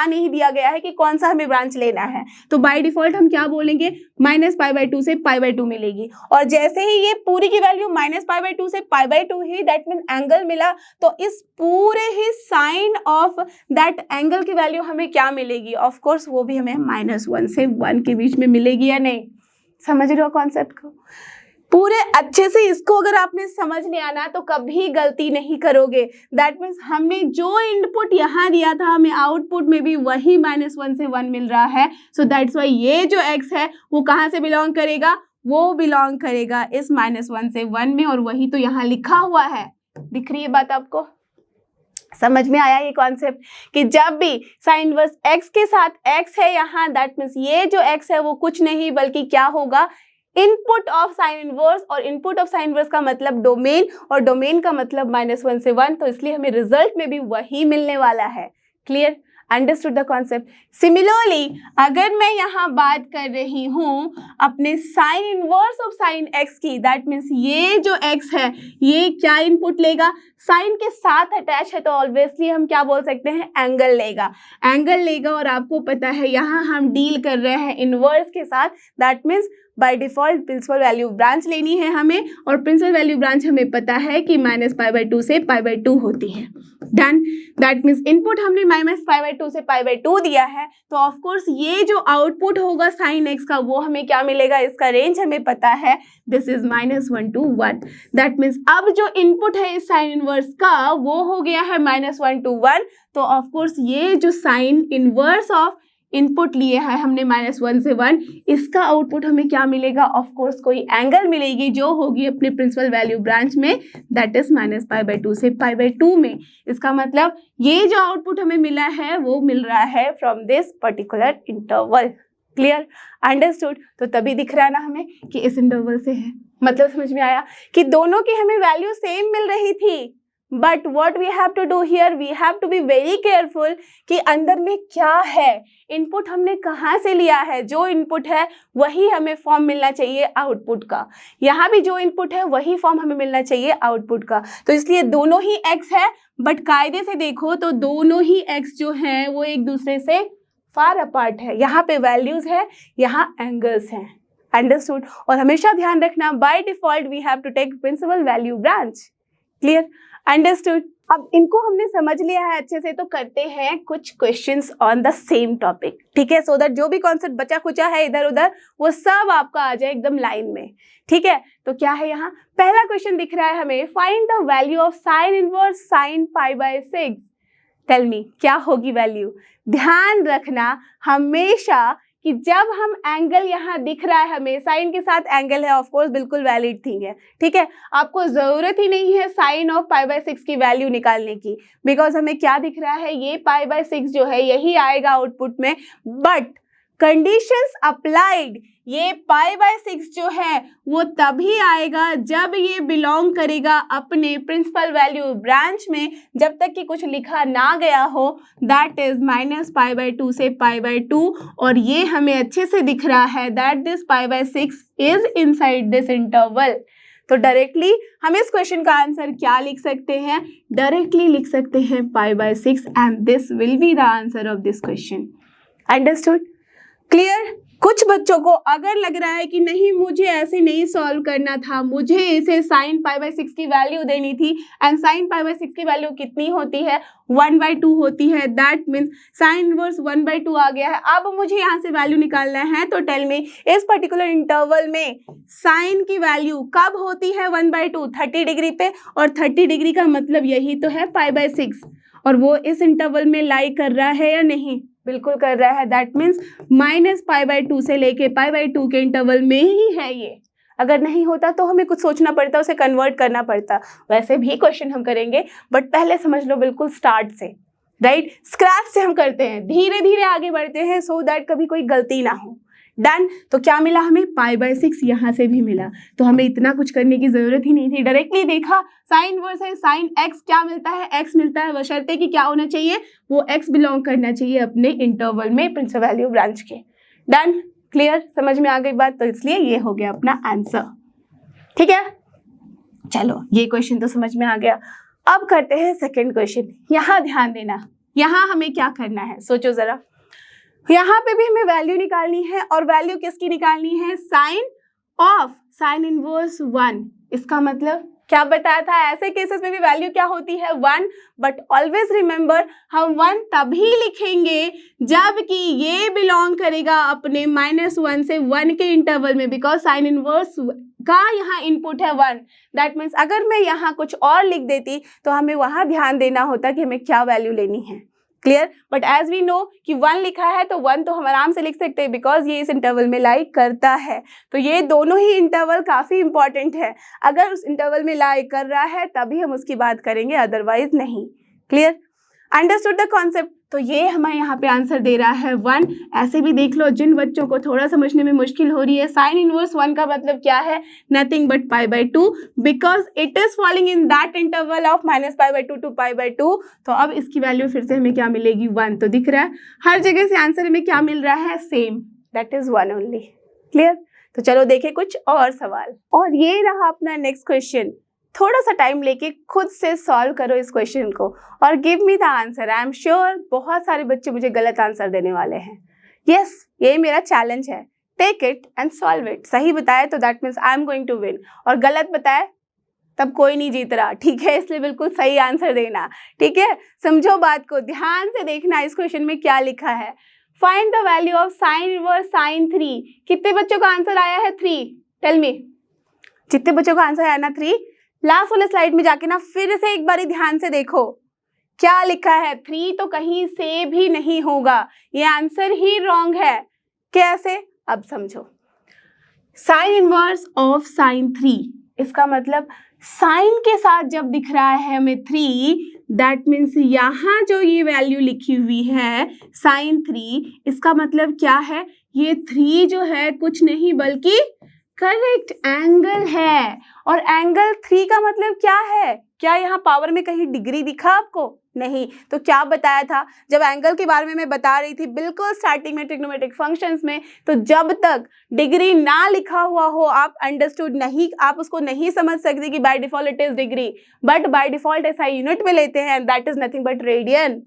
नहीं दिया गया है कि कौन सा हमें ब्रांच लेना है। तो बाय डिफॉल्ट हम क्या बोलेंगे, -π/2 से π/2 मिलेगी। और जैसे ही ये पूरी की वैल्यू -π/2 से π/2 ही दैट मीन एंगल मिला, तो इस पूरे ही साइन ऑफ दैट एंगल की वैल्यू हमें क्या मिलेगी, ऑफ कोर्स वो भी हमें -1 से 1 के बीच में मिलेगी या नहीं। समझ रहे हो कॉन्सेप्ट को? पूरे अच्छे से इसको अगर आपने समझ लिया ना तो कभी गलती नहीं करोगे। दैट मीन्स हमने जो इनपुट यहाँ दिया था हमें आउटपुट में भी वही -1 से 1 मिल रहा है। सो दैट्स वाई ये जो x है वो कहाँ से बिलोंग करेगा, वो बिलोंग करेगा इस -1 से 1 में, और वही तो यहाँ लिखा हुआ है। दिख रही है बात आपको? समझ में आया ये कॉन्सेप्ट कि जब भी साइन इनवर्स x के साथ x है यहाँ, दैट मीन्स ये जो x है वो कुछ नहीं बल्कि क्या होगा, इनपुट ऑफ साइन इनवर्स। और इनपुट ऑफ साइन इनवर्स का मतलब डोमेन, और डोमेन का मतलब -1 से 1, तो इसलिए हमें रिजल्ट में भी वही मिलने वाला है। Clear? Understood the concept? Similarly अगर मैं यहाँ बात कर रही हूँ अपने sign inverse of sine x की, दैट मीन्स ये जो x है ये क्या इनपुट लेगा, साइन के साथ अटैच है तो ऑब्वियसली हम क्या बोल सकते हैं, एंगल लेगा। एंगल लेगा, और आपको पता है यहाँ हम डील कर रहे हैं इनवर्स के साथ, that means by default principal value branch लेनी है हमें, और प्रिंसिपल वैल्यू ब्रांच हमें पता है कि -π/2 से π/2 होती है। डन? दैट मीन्स इनपुट हमने -π/2 से π/2 दिया है, तो ऑफ कोर्स ये जो आउटपुट होगा साइन एक्स का वो हमें क्या मिलेगा, इसका रेंज हमें पता है, this is -1 to 1। That means अब जो इनपुट है इस साइन इनवर्स का वो हो गया है -1 to 1, तो ऑफ कोर्स ये जो साइन इनवर्स ऑफ इनपुट लिए हैं हमने -1 से 1, इसका आउटपुट हमें क्या मिलेगा, ऑफ कोर्स कोई एंगल मिलेगी जो होगी अपने प्रिंसिपल वैल्यू ब्रांच में, दैट इज -π/2 से π/2 में। इसका मतलब ये जो आउटपुट हमें मिला है वो मिल रहा है from this particular interval. Clear? Understood? तो तभी दिख रहा है ना हमें कि इस इंटरवल से है, मतलब समझ में आया कि दोनों की हमें वैल्यू सेम मिल रही थी। But what we have to do here, we have to be very careful कि अंदर में क्या है, इनपुट हमने कहाँ से लिया है, जो इनपुट है वही हमें फॉर्म मिलना चाहिए आउटपुट का। यहाँ भी जो इनपुट है वही फॉर्म हमें मिलना चाहिए आउटपुट का। तो इसलिए दोनों ही x है, बट कायदे से देखो तो दोनों ही x जो हैं वो एक दूसरे से फार अपार्ट है। यहाँ पे वैल्यूज है, यहाँ एंगल्स हैं। अंडरस्टूड? और हमेशा ध्यान रखना by default we have to take principal value branch. Clear? Understood? अब इनको हमने समझ लिया है अच्छे से, तो करते हैं कुछ questions on the same topic, ठीक है, सो दैट जो भी कॉन्सेप्ट बचा खुचा है इधर उधर वो सब आपका आ जाए एकदम लाइन में। ठीक है, तो क्या है यहाँ पहला क्वेश्चन दिख रहा है हमें, find the value of sine inverse sine π/6। Tell me क्या होगी वैल्यू। ध्यान रखना हमेशा कि जब हम एंगल यहाँ दिख रहा है हमें, साइन के साथ एंगल है, ऑफ कोर्स बिल्कुल वैलिड थिंग है, ठीक है। आपको जरूरत ही नहीं है साइन ऑफ π/6 की वैल्यू निकालने की, बिकॉज हमें क्या दिख रहा है, ये π/6 जो है यही आएगा आउटपुट में। बट कंडीशंस अप्लाइड, ये π/6 जो है वो तभी आएगा जब ये बिलोंग करेगा अपने प्रिंसिपल वैल्यू ब्रांच में, जब तक कि कुछ लिखा ना गया हो, दैट इज -π/2 से π/2। और ये हमें अच्छे से दिख रहा है that this π/6 is inside this interval. तो डायरेक्टली हम इस क्वेश्चन का आंसर क्या लिख सकते हैं, डायरेक्टली लिख सकते हैं π/6 and this will be the answer of this question. Understood? Clear? कुछ बच्चों को अगर लग रहा है कि नहीं मुझे ऐसे नहीं सॉल्व करना था, मुझे इसे साइन π/6 की वैल्यू देनी थी, एंड साइन π/6 की वैल्यू कितनी होती है, 1/2 होती है, दैट मीन्स साइन इनवर्स 1/2 आ गया है, अब मुझे यहाँ से वैल्यू निकालना है। तो टेल मी इस पर्टिकुलर इंटरवल में साइन की वैल्यू कब होती है 1/2, 30 डिग्री पे, और 30 डिग्री का मतलब यही तो है π/6, और वो इस इंटरवल में लाई कर रहा है या नहीं, बिल्कुल कर रहा है। दैट मीन्स -π/2 से लेके π/2 के इंटरवल में ही है ये। अगर नहीं होता तो हमें कुछ सोचना पड़ता, उसे कन्वर्ट करना पड़ता, वैसे भी क्वेश्चन हम करेंगे, बट पहले समझ लो बिल्कुल स्टार्ट से, राइट? स्क्रैच से हम करते हैं, धीरे धीरे आगे बढ़ते हैं सो दैट कभी कोई गलती ना हो। डन? तो क्या मिला हमें, π/6 यहाँ से भी मिला, तो हमें इतना कुछ करने की जरूरत ही नहीं थी, डायरेक्टली देखा साइन वर्स है, साइन x क्या मिलता है, x मिलता है, बशर्ते कि क्या होना चाहिए, वो x बिलोंग करना चाहिए अपने इंटरवल में प्रिंसिपल वैल्यू ब्रांच के। डन? क्लियर? समझ में आ गई बात? तो इसलिए ये हो गया अपना आंसर, ठीक है। चलो ये क्वेश्चन तो समझ में आ गया। अब करते हैं सेकेंड क्वेश्चन। यहाँ ध्यान देना, यहाँ हमें क्या करना है, सोचो जरा। यहाँ पे भी हमें वैल्यू निकालनी है, और वैल्यू किसकी निकालनी है, साइन ऑफ साइन इनवर्स 1। इसका मतलब क्या बताया था, ऐसे केसेस में भी वैल्यू क्या होती है, 1। बट ऑलवेज रिमेंबर हम 1 तभी लिखेंगे जबकि ये बिलोंग करेगा अपने -1 से 1 के इंटरवल में, बिकॉज साइन इनवर्स का यहाँ इनपुट है 1। दैट मीन्स अगर मैं यहाँ कुछ और लिख देती तो हमें वहाँ ध्यान देना होता कि हमें क्या वैल्यू लेनी है। Clear? But as we know कि 1 लिखा है तो 1 तो हम आराम से लिख सकते हैं, बिकॉज ये इस इंटरवल में लाई करता है। तो ये दोनों ही इंटरवल काफ़ी इंपॉर्टेंट है, अगर उस इंटरवल में लाई कर रहा है तभी हम उसकी बात करेंगे, अदरवाइज नहीं। क्लियर? Understood the concept? तो ये हमें यहाँ पे आंसर दे रहा है 1। ऐसे भी देख लो, जिन बच्चों को थोड़ा समझने में मुश्किल हो रही है, साइन इनवर्स 1 का मतलब क्या है, nothing but π/2, because it is falling in that interval of -π/2 to π/2। तो अब इसकी वैल्यू फिर से हमें क्या मिलेगी, 1। तो दिख रहा है हर जगह से आंसर में क्या मिल रहा है, same, that is 1 only. Clear? तो चलो देखें कुछ और सवाल, और ये रहा अपना नेक्स्ट क्वेश्चन। थोड़ा सा टाइम लेके खुद से सॉल्व करो इस क्वेश्चन को और give me the answer. I am sure बहुत सारे बच्चे मुझे गलत आंसर देने वाले हैं। यस, ये मेरा चैलेंज है, take it and solve it. सही बताए तो that means I am going to win, और गलत बताए तब कोई नहीं जीत रहा, ठीक है? इसलिए बिल्कुल सही आंसर देना, ठीक है? समझो बात को, ध्यान से देखना इस क्वेश्चन में क्या लिखा है। Find the value of sine inverse sign 3। कितने बच्चों का आंसर आया है, 3? टेल मी, जितने बच्चों का आंसर आया ना 3, लास्ट वाले स्लाइड में जाके ना फिर से एक बारी ध्यान से देखो क्या लिखा है। 3 तो कहीं से भी नहीं होगा, ये आंसर ही रॉन्ग है। कैसे? अब समझो, साइन इनवर्स ऑफ साइन 3, इसका मतलब साइन के साथ जब दिख रहा है हमें 3, दैट मीन्स यहाँ जो ये वैल्यू लिखी हुई है साइन 3, इसका मतलब क्या है, ये 3 जो है कुछ नहीं बल्कि करेक्ट एंगल है। और एंगल 3 का मतलब क्या है, क्या यहाँ पावर में कहीं डिग्री दिखा आपको? नहीं। तो क्या बताया था जब एंगल के बारे में मैं बता रही थी बिल्कुल स्टार्टिंग में ट्रिग्नोमेट्रिक फंक्शंस में, तो जब तक डिग्री ना लिखा हुआ हो आप अंडरस्टूड नहीं, आप उसको नहीं समझ सकते कि by default it is degree, but by default ऐसा यूनिट में लेते हैं, that is nothing but radian.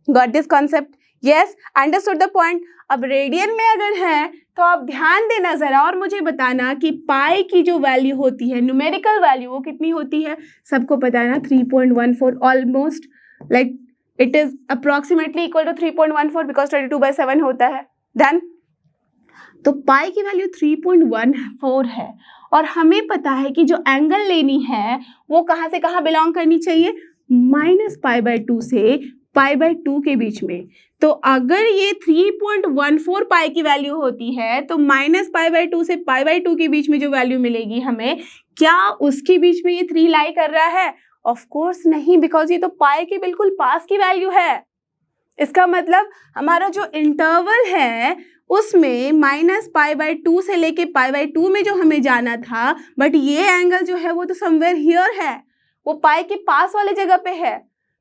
Got this concept? Yes, understood the point. अब रेडियन में अगर है तो आप ध्यान देना जरा और मुझे बताना कि पाई की जो वैल्यू होती है, न्यूमेरिकल वैल्यू, वो कितनी होती है? सबको पता है ना, 3.14, almost like it is approximately equal to 3.14 because 22/7 होता है। देन तो पाई की वैल्यू 3.14 है, और हमें पता है कि जो एंगल लेनी है वो कहाँ से कहाँ बिलोंग करनी चाहिए, -π/2 से π/2 के बीच में। तो अगर ये 3.14 पाई की वैल्यू होती है तो -π/2 से π/2 के बीच में जो वैल्यू मिलेगी हमें, क्या उसके बीच में ये 3 लाई कर रहा है? ऑफ कोर्स नहीं, बिकॉज ये तो पाई के बिल्कुल पास की वैल्यू है। इसका मतलब हमारा जो इंटरवल है उसमें -π/2 से लेके π/2 में जो हमें जाना था, बट ये एंगल जो है वो तो समवेयर हियर है, वो पाई के पास वाले जगह पे है,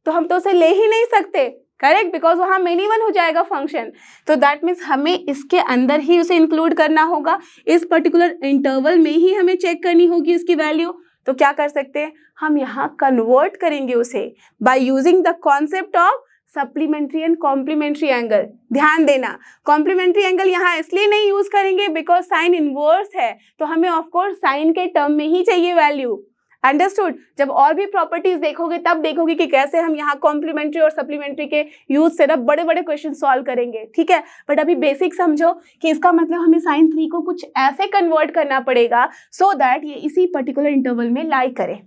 तो हम तो उसे ले ही नहीं सकते, करेक्ट, बिकॉज वहाँ मिनिमम हो जाएगा फंक्शन। तो दैट मीन्स हमें इसके अंदर ही उसे इंक्लूड करना होगा, इस पर्टिकुलर इंटरवल में ही हमें चेक करनी होगी उसकी वैल्यू। तो क्या कर सकते हैं हम, यहाँ कन्वर्ट करेंगे उसे by using the concept of supplementary and complementary angle. ध्यान देना, कॉम्प्लीमेंट्री एंगल यहाँ इसलिए नहीं यूज करेंगे बिकॉज साइन इनवर्स है, तो हमें ऑफ कोर्स साइन के टर्म में ही चाहिए वैल्यू। अंडरस्टूड? जब और भी प्रॉपर्टीज देखोगे तब देखोगे कि कैसे हम यहाँ कॉम्प्लीमेंट्री और सप्लीमेंट्री के यूज से ना बड़े बड़े क्वेश्चन सॉल्व करेंगे, ठीक है। बट अभी बेसिक समझो कि इसका मतलब हमें sin 3 को कुछ ऐसे कन्वर्ट करना पड़ेगा सो दैट ये इसी पर्टिकुलर इंटरवल में लाई करे।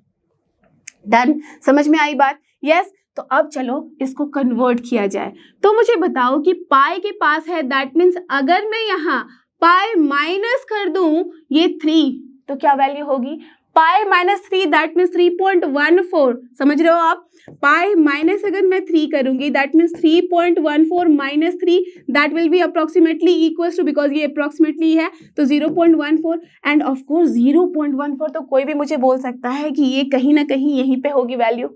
डन? समझ में आई बात? यस। तो अब चलो इसको कन्वर्ट किया जाए। तो मुझे बताओ कि पाई के पास है, दैट मीन्स अगर मैं यहाँ पाई माइनस कर दूं ये 3, तो क्या वैल्यू होगी? पाई -3 दैट मीन्स 3.14। समझ रहे हो आप? पाई माइनस अगर मैं 3 करूंगी that means 3.14 - 3 that will be approximately equals to, because ये अप्रोक्सीमेटली है तो 0.14, एंड ऑफ कोर्स 0.14 तो कोई भी मुझे बोल सकता है कि ये कहीं ना कहीं यहीं पे होगी वैल्यू।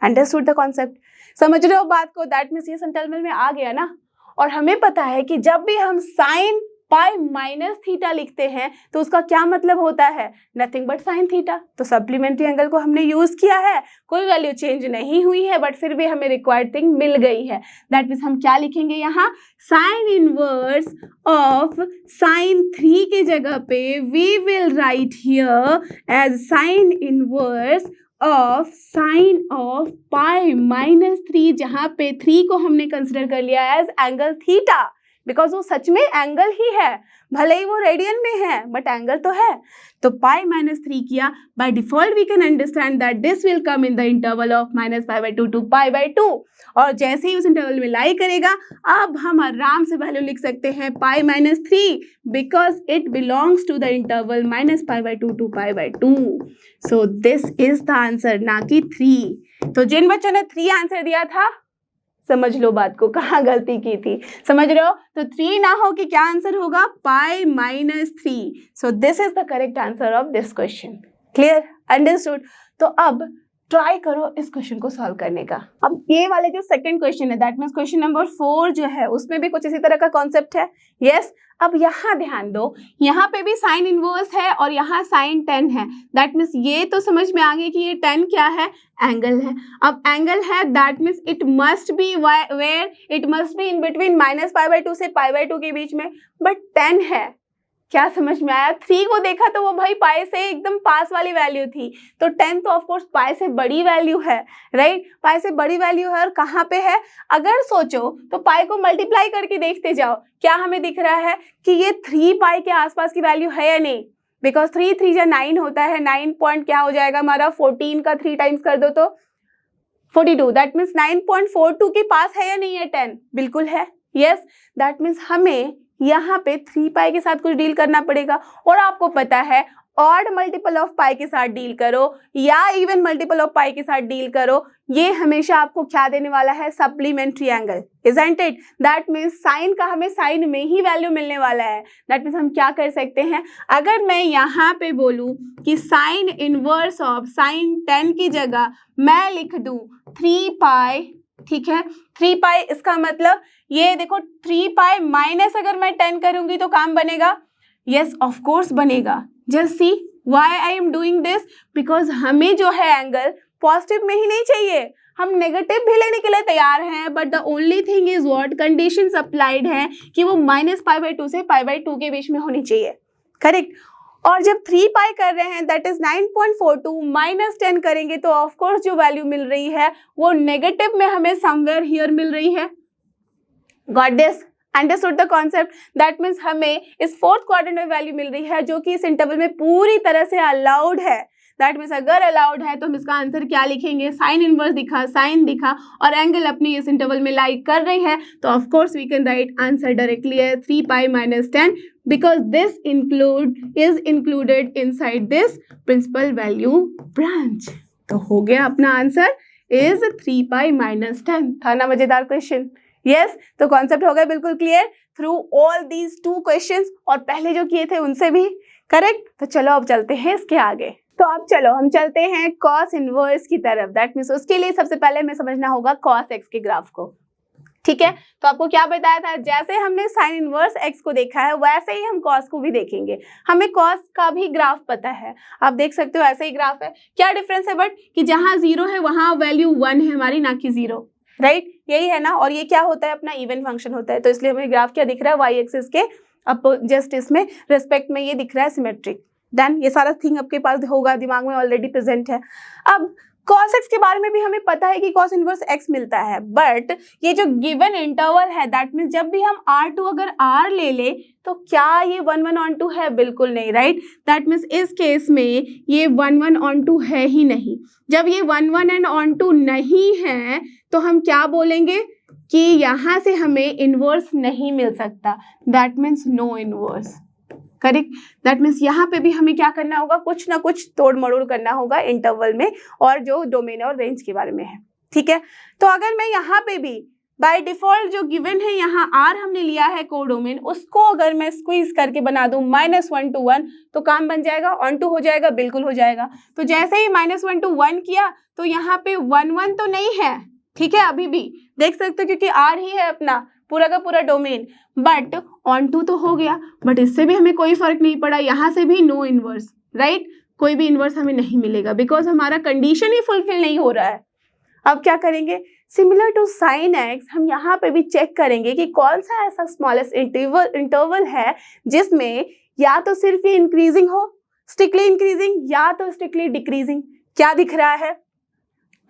Understood the concept? समझ रहे हो बात को? दैट मीन्स ये इंटरवल में आ गया ना। और हमें पता है कि जब भी हम साइन पाई -θ लिखते हैं तो उसका क्या मतलब होता है? Nothing but sine theta. तो सप्लीमेंट्री एंगल को हमने यूज किया है, कोई वैल्यू चेंज नहीं हुई है, बट फिर भी हमें रिक्वायर्ड थिंग मिल गई है। दैट मीन्स हम क्या लिखेंगे यहाँ? साइन इनवर्स ऑफ साइन 3 की जगह पे we will write here as sine inverse of sine of pi -3, जहाँ पे 3 को हमने कंसिडर कर लिया एज एंगल थीटा, बिकॉज वो सच में एंगल ही है, भले ही वो रेडियन में है बट एंगल तो है। तो पाई -3 किया, by default we can understand that this will come in the interval of -π/2 to π/2, और जैसे ही उस इंटरवल में लाई करेगा अब हम आराम से वैल्यू लिख सकते हैं pi -3 because it belongs to the interval -π/2 to π/2। So this is the answer, ना कि 3। तो जिन बच्चों ने 3 आंसर दिया था समझ लो बात को, कहाँ गलती की थी, समझ रहे हो? तो 3 ना हो कि क्या आंसर होगा? पाई -3। सो this is the correct answer of this question. Clear? Understood? तो अब ट्राई करो इस क्वेश्चन को सॉल्व करने का। अब ये वाले जो सेकंड क्वेश्चन है दैट मीन्स क्वेश्चन नंबर 4 जो है उसमें भी कुछ इसी तरह का कॉन्सेप्ट है। यस। अब यहाँ ध्यान दो, यहाँ पे भी साइन इनवर्स है और यहाँ साइन 10 है, दैट मीन्स ये तो समझ में आ गया कि ये 10 क्या है? एंगल है। अब एंगल है that means it must be where, it must be in between -π/2 से π/2 के बीच में, बट 10 है। क्या समझ में आया? 3 को देखा तो वो भाई पाई से एकदम पास वाली वैल्यू थी, तो 10 तो ऑफकोर्स पाई से बड़ी वैल्यू है, राइट? पाई से बड़ी वैल्यू है और कहाँ पे है? अगर सोचो तो पाई को मल्टीप्लाई करके देखते जाओ, क्या हमें दिख रहा है कि ये 3 पाई के आसपास की वैल्यू है या नहीं? बिकॉज 3 3 या 9 होता है, 9 पॉइंट क्या हो जाएगा हमारा? 14 का 3 टाइम्स कर दो तो 42, दैट मीन्स 9.42 के पास है या नहीं है 10? बिल्कुल है। यस। दैट मीन्स हमें यहाँ पे 3 पाई के साथ कुछ डील करना पड़ेगा, और आपको पता है ऑड मल्टीपल ऑफ पाई के साथ डील करो या इवन मल्टीपल ऑफ पाई के साथ डील करो, ये हमेशा आपको क्या देने वाला है? Supplementary angle, isn't it? That means sign का हमें साइन में ही वैल्यू मिलने वाला है। दैट मीन्स हम क्या कर सकते हैं, अगर मैं यहाँ पे बोलूँ कि साइन इनवर्स ऑफ साइन 10 की जगह मैं लिख दूँ 3 पाई, ठीक है? 3 पाई, इसका मतलब ये देखो 3 पाई माइनस अगर मैं 10 करूंगी तो काम बनेगा? यस ऑफ कोर्स बनेगा। Just see why I am doing this, because हमें जो है एंगल पॉजिटिव में ही नहीं चाहिए, हम नेगेटिव भी लेने के लिए तैयार हैं, but the only thing is what conditions applied हैं कि वो -π/2 से π/2 के बीच में होनी चाहिए, करेक्ट? और जब 3 पाई कर रहे हैं दैट इज 9.42 -10 करेंगे तो ऑफ कोर्स जो वैल्यू मिल रही है वो नेगेटिव में हमें समवेयर हियर मिल रही है। Got this? Understood the concept? That means हमें इस 4th क्वाड्रेंट में वैल्यू मिल रही है जो कि इस इंटरवल में पूरी तरह से अलाउड है। दैट मीन्स अगर अलाउड है तो हम इसका आंसर क्या लिखेंगे, साइन इनवर्स दिखा, साइन दिखा और एंगल अपनी इस इंटरवल में लाई कर रही है, तो of course we can write answer directly है 3 pi minus 10 because this is included inside this principal value branch। तो हो गया अपना आंसर is 3 पाई माइनस 10। था ना मजेदार क्वेश्चन? यस, तो कॉन्सेप्ट हो गया बिल्कुल clear through all these 2 questions, और पहले जो किए थे उनसे भी करेक्ट। तो चलो अब चलते हैं इसके आगे। तो अब चलो हम चलते हैं कॉस इनवर्स की तरफ। दैट मीन्स उसके लिए सबसे पहले हमें समझना होगा कॉस एक्स के ग्राफ को, ठीक है। तो आपको क्या बताया था, जैसे हमने साइन इनवर्स एक्स को देखा है वैसे ही हम कॉस को भी देखेंगे। हमें कॉस का भी ग्राफ पता है, आप देख सकते हो ऐसे ही ग्राफ है। क्या डिफरेंस है बट कि जहां 0 है वहां वैल्यू 1 है हमारी, ना कि 0, राइट, यही है ना। और ये क्या होता है, अपना इवन फंक्शन होता है, तो इसलिए हमें ग्राफ क्या दिख रहा है, वाई एक्सिस के जस्ट इसमें रिस्पेक्ट में ये दिख रहा है सिमेट्रिक। देन ये सारा थिंग आपके पास होगा, दिमाग में ऑलरेडी प्रेजेंट है। अब cos x के बारे में भी हमें पता है कि cos इनवर्स x मिलता है, बट ये जो गिवन इंटरवल है दैट मीन्स जब भी हम R2 अगर R ले ले तो क्या ये 1 1 on 2 है, बिल्कुल नहीं, राइट। दैट मीन्स इस केस में ये 1 1 on 2 है ही नहीं। जब ये 1 1 and on 2 नहीं है तो हम क्या बोलेंगे कि यहाँ से हमें इनवर्स नहीं मिल सकता, that means no inverse, correct. That means यहाँ पे भी हमें क्या करना होगा, कुछ ना कुछ तोड़ मरोड़ करना होगा इंटरवल में और जो डोमेन और रेंज के बारे में है, ठीक है। तो अगर मैं यहाँ पे भी बाय डिफॉल्ट जो गिवन है यहाँ R हमने लिया है कोडोमेन, उसको अगर मैं स्क्वीज करके बना दूं -1 to 1 तो काम बन जाएगा, ऑन टू हो जाएगा, बिल्कुल हो जाएगा। तो जैसे ही -1 to 1 किया तो यहाँ पे 1 1 तो नहीं है, ठीक है, अभी भी देख सकते हो क्योंकि R ही है अपना पूरा का पूरा डोमेन, बट ऑन टू तो हो गया, बट इससे भी हमें कोई फर्क नहीं पड़ा, यहाँ से भी नो इनवर्स, राइट, कोई भी इनवर्स हमें नहीं मिलेगा बिकॉज हमारा कंडीशन ही फुलफिल नहीं हो रहा है। अब क्या करेंगे, सिमिलर टू साइन एक्स हम यहाँ पे भी चेक करेंगे कि कौन सा ऐसा स्मॉलेस्ट इंटरवल है जिसमें या तो सिर्फ ये इंक्रीजिंग हो, स्ट्रिक्टली इंक्रीजिंग, या तो स्ट्रिक्टली डिक्रीजिंग। क्या दिख रहा है,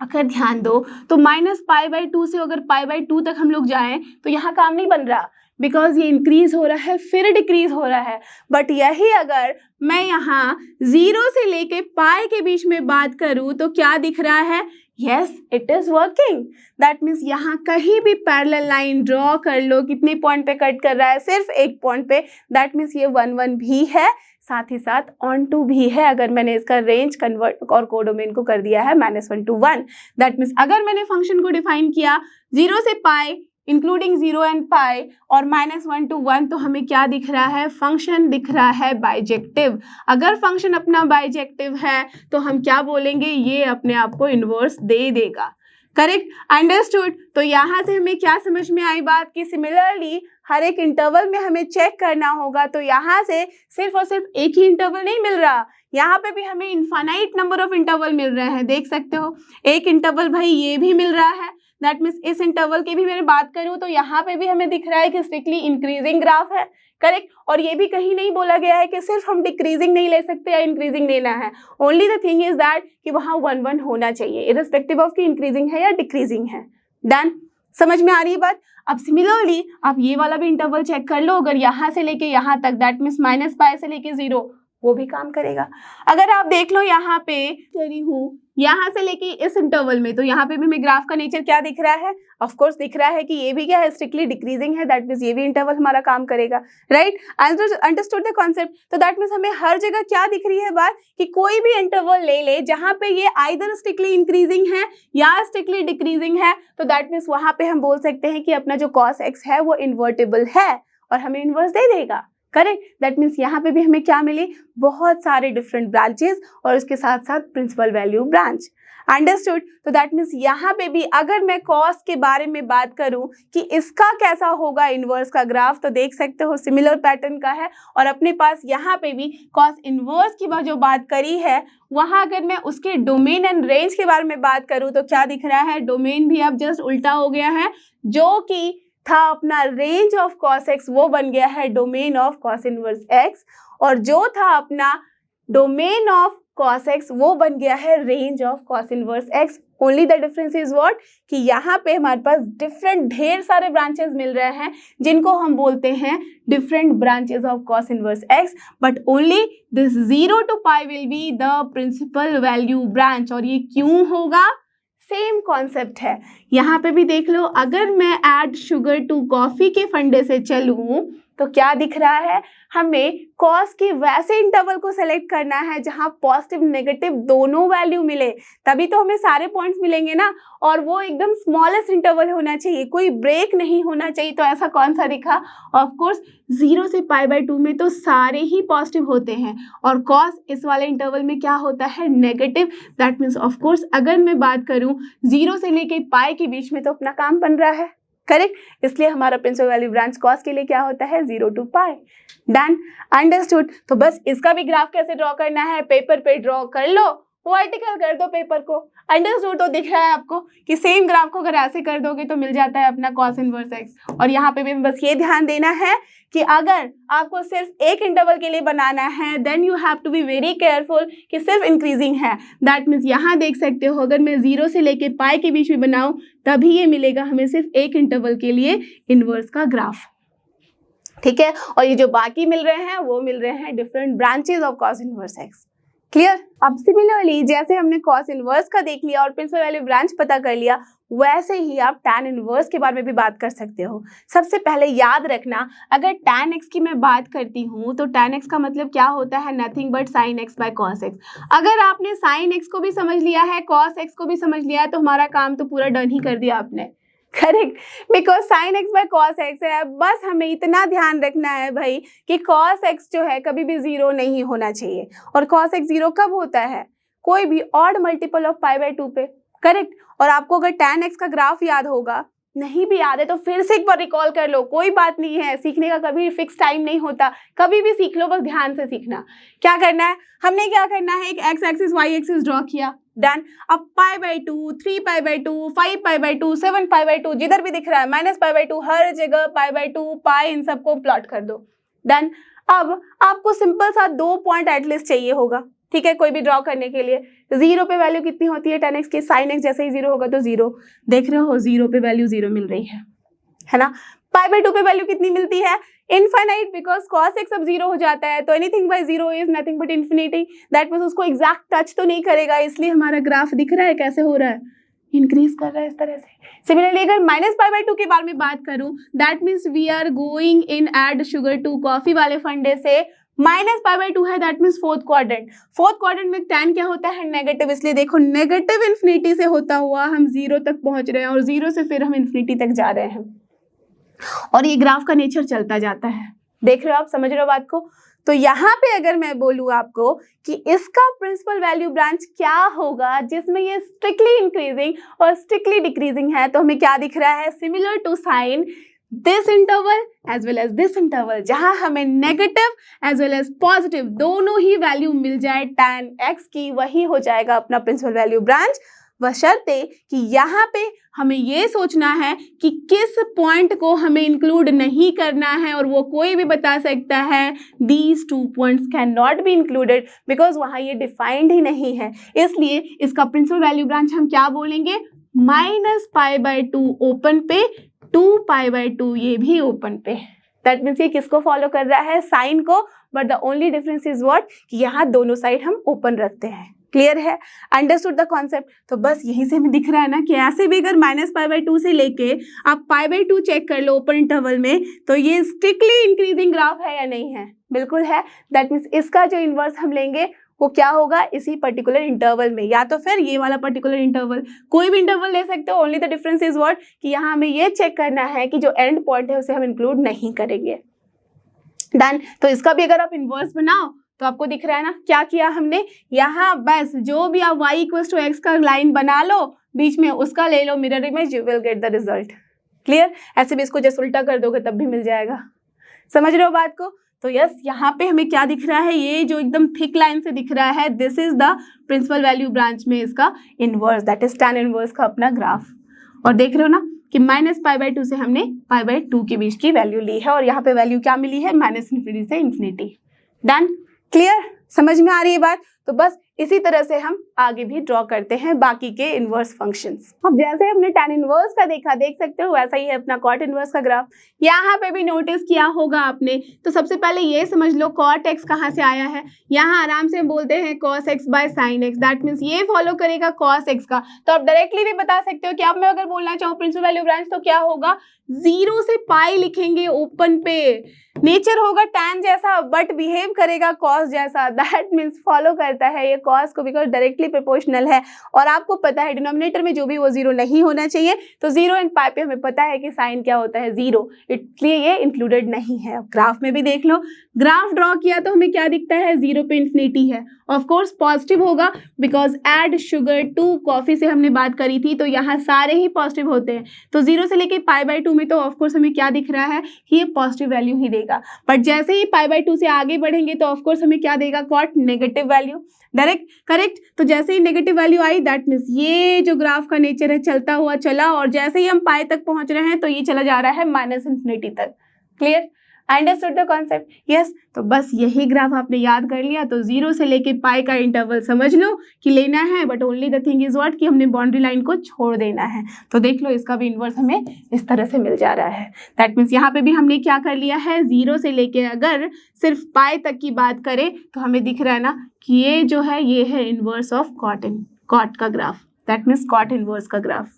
अगर ध्यान दो तो -π/2 से अगर π/2 तक हम लोग जाएं तो यहाँ काम नहीं बन रहा बिकॉज ये इंक्रीज हो रहा है फिर डिक्रीज हो रहा है। बट यही अगर मैं यहाँ 0 से लेके पाई के बीच में बात करूँ तो क्या दिख रहा है, yes it is working. That means यहाँ कहीं भी पैरेलल लाइन ड्रॉ कर लो, कितने पॉइंट पे कट कर रहा है, सिर्फ एक पॉइंट पे, दैट मीन्स ये 1 1 भी है, साथ ही साथ ऑन टू भी है। अगर मैंने इसका रेंज कन्वर्ट और कोडोमेन को कर दिया है -1 to 1, दैट मीन्स अगर मैंने फंक्शन को डिफाइन किया 0 से पाई इंक्लूडिंग 0 एंड पाई और -1 to 1 तो हमें क्या दिख रहा है, फंक्शन दिख रहा है बाइजेक्टिव। अगर फंक्शन अपना बाइजेक्टिव है तो हम क्या बोलेंगे, ये अपने आप को इनवर्स दे देगा, करेक्ट, अंडरस्टूड। तो यहाँ से हमें क्या समझ में आई बात कि सिमिलरली हर एक इंटरवल में हमें चेक करना होगा। तो यहाँ से सिर्फ और सिर्फ एक ही इंटरवल नहीं मिल रहा, यहाँ पे भी हमें इनफाइनाइट नंबर ऑफ इंटरवल मिल रहे हैं, देख सकते हो। एक इंटरवल भाई ये भी मिल रहा है, दैट मीन्स इस इंटरवल की भी मैंने बात करूँ तो यहाँ पे भी हमें दिख रहा है कि स्ट्रिक्टली इंक्रीजिंग ग्राफ है, करेक्ट। और ये भी कहीं नहीं बोला गया है कि सिर्फ हम डिक्रीजिंग नहीं ले सकते या इंक्रीजिंग लेना है, only the thing is that कि वहाँ 1 1 होना चाहिए इररिस्पेक्टिव ऑफ कि इंक्रीजिंग है या डिक्रीजिंग है। डन, समझ में आ रही है बात। अब सिमिलरली आप ये वाला भी इंटरवल चेक कर लो, अगर यहाँ से लेके यहाँ तक दैट मीन्स -π से लेके 0 वो भी काम करेगा। अगर आप देख लो यहाँ पे करी हूँ यहाँ से लेके इस इंटरवल में, तो यहाँ पे भी हमें ग्राफ का नेचर क्या दिख रहा है, ऑफ कोर्स दिख रहा है कि ये भी क्या है, स्ट्रिक्टली डिक्रीजिंग है, दैट मीन्स ये भी इंटरवल हमारा काम करेगा, राइट। Understood the concept. तो दैट मीन्स हमें हर जगह क्या दिख रही है बात कि कोई भी इंटरवल ले ले जहाँ पे ये आइदर स्ट्रिक्टली इंक्रीजिंग है या स्ट्रिक्टली डिक्रीजिंग है, तो दैट मीन्स वहाँ पे हम बोल सकते हैं कि अपना जो cos x है वो इन्वर्टेबल है और हमें इन्वर्स दे देगा, करेक्ट। दैट मीन्स यहाँ पे भी हमें क्या मिली, बहुत सारे डिफरेंट ब्रांचेस और उसके साथ साथ प्रिंसिपल वैल्यू ब्रांच, अंडरस्टूड। तो दैट मीन्स यहाँ पे भी अगर मैं कॉस के बारे में बात करूँ कि इसका कैसा होगा इनवर्स का ग्राफ, तो देख सकते हो सिमिलर पैटर्न का है। और अपने पास यहाँ पे भी कॉस इनवर्स की जो बात करी है वहाँ अगर मैं उसके डोमेन एंड रेंज के बारे में बात करूँ तो क्या दिख रहा है, डोमेन भी अब जस्ट उल्टा हो गया है, जो कि था अपना रेंज ऑफ cos x वो बन गया है domain of cos inverse x, और जो था अपना डोमेन ऑफ cos x वो बन गया है range of cos inverse x। Only the difference is what कि यहाँ पे हमारे पास डिफरेंट ढेर सारे ब्रांचेस मिल रहे हैं जिनको हम बोलते हैं different branches of cos inverse x, but only this 0 to pi will be the principal value branch. और ये क्यों होगा? सेम कॉन्सेप्ट है। यहाँ पे भी देख लो, अगर मैं ऐड शुगर टू कॉफी के फंडे से चलूँ तो क्या दिख रहा है, हमें कॉस के वैसे इंटरवल को सेलेक्ट करना है जहां पॉजिटिव नेगेटिव दोनों वैल्यू मिले, तभी तो हमें सारे पॉइंट्स मिलेंगे ना। और वो एकदम स्मॉलेस्ट इंटरवल होना चाहिए, कोई ब्रेक नहीं होना चाहिए। तो ऐसा कौन सा दिखा? ऑफ कोर्स 0 से π/2 में तो सारे ही पॉजिटिव होते हैं और कॉस इस वाले इंटरवल में क्या होता है? Negative. That means of course अगर मैं बात करूं 0 से लेके पाई के बीच में तो अपना काम बन रहा है, करेक्ट। इसलिए हमारा प्रिंसिपल वैल्यू ब्रांच कॉस के लिए क्या होता है? 0 to pi। Done, understood. तो बस इसका भी ग्राफ कैसे ड्रॉ करना है, पेपर पे ड्रॉ कर लो, वर्टिकल कर दो पेपर को। अंडरस्टूड। तो दिख रहा है आपको कि सेम ग्राफ को अगर ऐसे कर दोगे तो मिल जाता है अपना cos इनवर्स x। और यहाँ पे भी बस ये ध्यान देना है कि अगर आपको सिर्फ एक इंटरवल के लिए बनाना है then you have to be very careful कि सिर्फ इंक्रीजिंग है। दैट मीन्स यहाँ देख सकते हो, अगर मैं 0 से लेके पाई के बीच में बनाऊं तभी ये मिलेगा हमें सिर्फ एक इंटरवल के लिए इनवर्स का ग्राफ, ठीक है। और ये जो बाकी मिल रहे हैं वो मिल रहे हैं different branches of cos inverse x। Clear? अब सिमिलरली जैसे हमने cos इनवर्स का देख लिया और प्रिंसिपल वैल्यू ब्रांच पता कर लिया, वैसे ही आप tan इनवर्स के बारे में भी बात कर सकते हो। सबसे पहले याद रखना, अगर tan x की मैं बात करती हूँ तो tan x का मतलब क्या होता है? Nothing but sin x by cos x। अगर आपने sin x को भी समझ लिया है, cos x को भी समझ लिया है, तो हमारा काम तो पूरा डन ही कर दिया आपने, correct. Because sin x by cos x है। बस हमें इतना ध्यान रखना है भाई कि cos x जो है कभी भी 0 नहीं होना चाहिए। और cos x 0 कब होता है? कोई भी ऑड मल्टीपल ऑफ π/2 पे, करेक्ट। और आपको अगर tan x का ग्राफ याद होगा, नहीं भी याद है तो फिर से एक बार रिकॉल कर लो, कोई बात नहीं है, सीखने का कभी फिक्स टाइम नहीं होता, कभी भी सीख लो, बस ध्यान से सीखना। क्या करना है, हमने क्या करना है, एक x axis y axis draw किया, डन। अब π/2, 3π/2, 5π/2, 7π/2 जिधर भी दिख रहा है -π/2, हर जगह π/2 पाई इन सबको प्लॉट कर दो, डन। अब आपको सिंपल सा 2 पॉइंट एटलीस्ट चाहिए होगा, ठीक है, कोई भी ड्रॉ करने के लिए। 0 पे वैल्यू कितनी होती है tan x की? sin x जैसे ही 0 होगा तो 0, देख रहे हो 0 पे वैल्यू 0 मिल रही है ना। π/2 पे वैल्यू कितनी मिलती है? इनफाइनाइट, बिकॉज cos x अब 0 हो जाता है तो anything bye 0 is nothing but infinity. That means उसको एग्जैक्ट टच तो नहीं करेगा, इसलिए हमारा ग्राफ दिख रहा है कैसे हो रहा है, इंक्रीज कर रहा है इस तरह से। सिमिलरली अगर -π/2 के बारे में बात करूं, that means we are going in add sugar to coffee वाले फंडे से -π/2 है, that means fourth quadrant. Fourth quadrant में tan क्या होता है? नेगेटिव। इसलिए देखो नेगेटिव इन्फिनिटी से होता हुआ हम 0 तक पहुंच रहे हैं और 0 से फिर हम इन्फिनिटी तक जा रहे हैं और ये ग्राफ का नेचर चलता जाता है। देख रहे हो आप, समझ रहे हो बात को? तो यहाँ पे अगर मैं बोलूँ आपको कि इसका प्रिंसिपल वैल्यू ब्रांच क्या होगा जिसमें ये स्ट्रिक्टली इंक्रीजिंग और स्ट्रिक्टली डिक्रीजिंग है, तो हमें क्या दिख रहा है? Similar to sine this interval as well as this interval, जहां हमें negative as well as positive दोनों ही वैल्यू मिल जाए tan x की, वही हो जाएगा अपना प्रिंसिपल वैल्यू ब्रांच। बशर्ते कि यहाँ पे हमें ये सोचना है कि किस पॉइंट को हमें इंक्लूड नहीं करना है, और वो कोई भी बता सकता है these 2 points can not be included, because वहाँ ये डिफाइंड ही नहीं है। इसलिए इसका प्रिंसिपल वैल्यू ब्रांच हम क्या बोलेंगे? -π/2 ओपन पे, 2π/2 ये भी ओपन पे। दैट मीन्स ये किसको फॉलो कर रहा है? साइन को, but the only difference is what कि यहाँ दोनों साइड हम ओपन रखते हैं। क्लियर है? Understood the concept? तो बस यहीं से हमें दिख रहा है ना कि ऐसे भी अगर -π/2 से लेके आप π/2 चेक कर लो ओपन इंटरवल में, तो ये स्ट्रिक्टली इंक्रीजिंग ग्राफ है या नहीं है? बिल्कुल है। दैट मीन्स इसका जो इनवर्स हम लेंगे वो क्या होगा? इसी पर्टिकुलर इंटरवल में, या तो फिर ये वाला पर्टिकुलर इंटरवल, कोई भी इंटरवल ले सकते हो। Only the difference is what कि यहाँ हमें ये चेक करना है कि जो एंड पॉइंट है उसे हम इंक्लूड नहीं करेंगे। डन। तो इसका भी अगर आप इनवर्स बनाओ तो आपको दिख रहा है ना क्या किया हमने यहाँ? बस जो भी आप y = x का लाइन बना लो, बीच में उसका ले लो mirror image, you will get the result. Clear? ऐसे भी इसको जैसे उल्टा कर दोगे तब भी मिल जाएगा। समझ रहे हो बात को? तो यस, यहाँ पे हमें क्या दिख रहा है? ये जो एकदम थिक लाइन से दिख रहा है, this is the principal value branch में इसका inverse, that is tan inverse का अपना ग्राफ। और देख रहे हो ना कि -π/2 से हमने π/2 के बीच की वैल्यू ली है, और यहाँ पे वैल्यू क्या मिली है? -∞ से इन्फिनिटी। डन? क्लियर? समझ में आ रही है बात? तो बस इसी तरह से हम आगे भी ड्रॉ करते हैं बाकी के इनवर्स फंक्शंस। अब जैसे हमने tan इनवर्स का देखा, देख सकते हो, वैसा ही है अपना cot इनवर्स का ग्राफ। यहाँ पे भी नोटिस किया होगा आपने। तो सबसे पहले ये समझ लो cot x कहाँ से आया है। यहाँ आराम से हम बोलते हैं cos x by sin x, that means ये फॉलो करेगा cos x का। तो आप डायरेक्टली भी बता सकते हो कि अब मैं अगर बोलना चाहूँ प्रिंसिपल वैल्यू ब्रांच तो क्या होगा, 0 से पाई लिखेंगे ओपन पे। नेचर होगा tan जैसा बट बिहेव करेगा cos जैसा, दैट मीन्स फॉलो करता है ये cos को, बिकॉज डायरेक्टली प्रोपोर्शनल है। और आपको पता है डिनोमिनेटर में जो भी वो 0 नहीं होना चाहिए, तो 0 एंड पाई पे हमें पता है कि साइन क्या होता है 0, इसलिए ये इंक्लूडेड नहीं है। अब ग्राफ में भी देख लो, ग्राफ ड्रॉ किया तो हमें क्या दिखता है, 0 पे इन्फिनिटी है। ऑफ कोर्स पॉजिटिव होगा because add sugar to coffee से हमने बात करी थी, तो यहाँ सारे ही पॉजिटिव होते हैं। तो 0 से लेके पाई बाय 2 में तो ऑफ कोर्स हमें क्या दिख रहा है कि ये पॉजिटिव वैल्यू ही देगा। बट जैसे ही पाई बाय 2 से आगे बढ़ेंगे तो ऑफ कोर्स हमें क्या देगा, cot negative value. Direct correct. तो जैसे ही नेगेटिव वैल्यू आई दैट मीन्स ये जो ग्राफ का नेचर है चलता हुआ चला, और जैसे ही हम पाई तक पहुंच रहे हैं तो ये चला जा रहा है माइनस इन्फिनिटी तक। Clear, understood the concept? Yes. तो बस यही ग्राफ आपने याद कर लिया, तो 0 से लेके पाई का इंटरवल समझ लो कि लेना है, but only the thing is what कि हमने बाउंड्री लाइन को छोड़ देना है। तो देख लो इसका भी इन्वर्स हमें इस तरह से मिल जा रहा है। दैट मीन्स यहाँ पे भी हमने क्या कर लिया है, 0 से लेके अगर सिर्फ पाई तक की बात करें तो हमें दिख रहा है ना कि ये जो है ये है इन्वर्स ऑफ कॉट का graph, that means cot inverse का ग्राफ।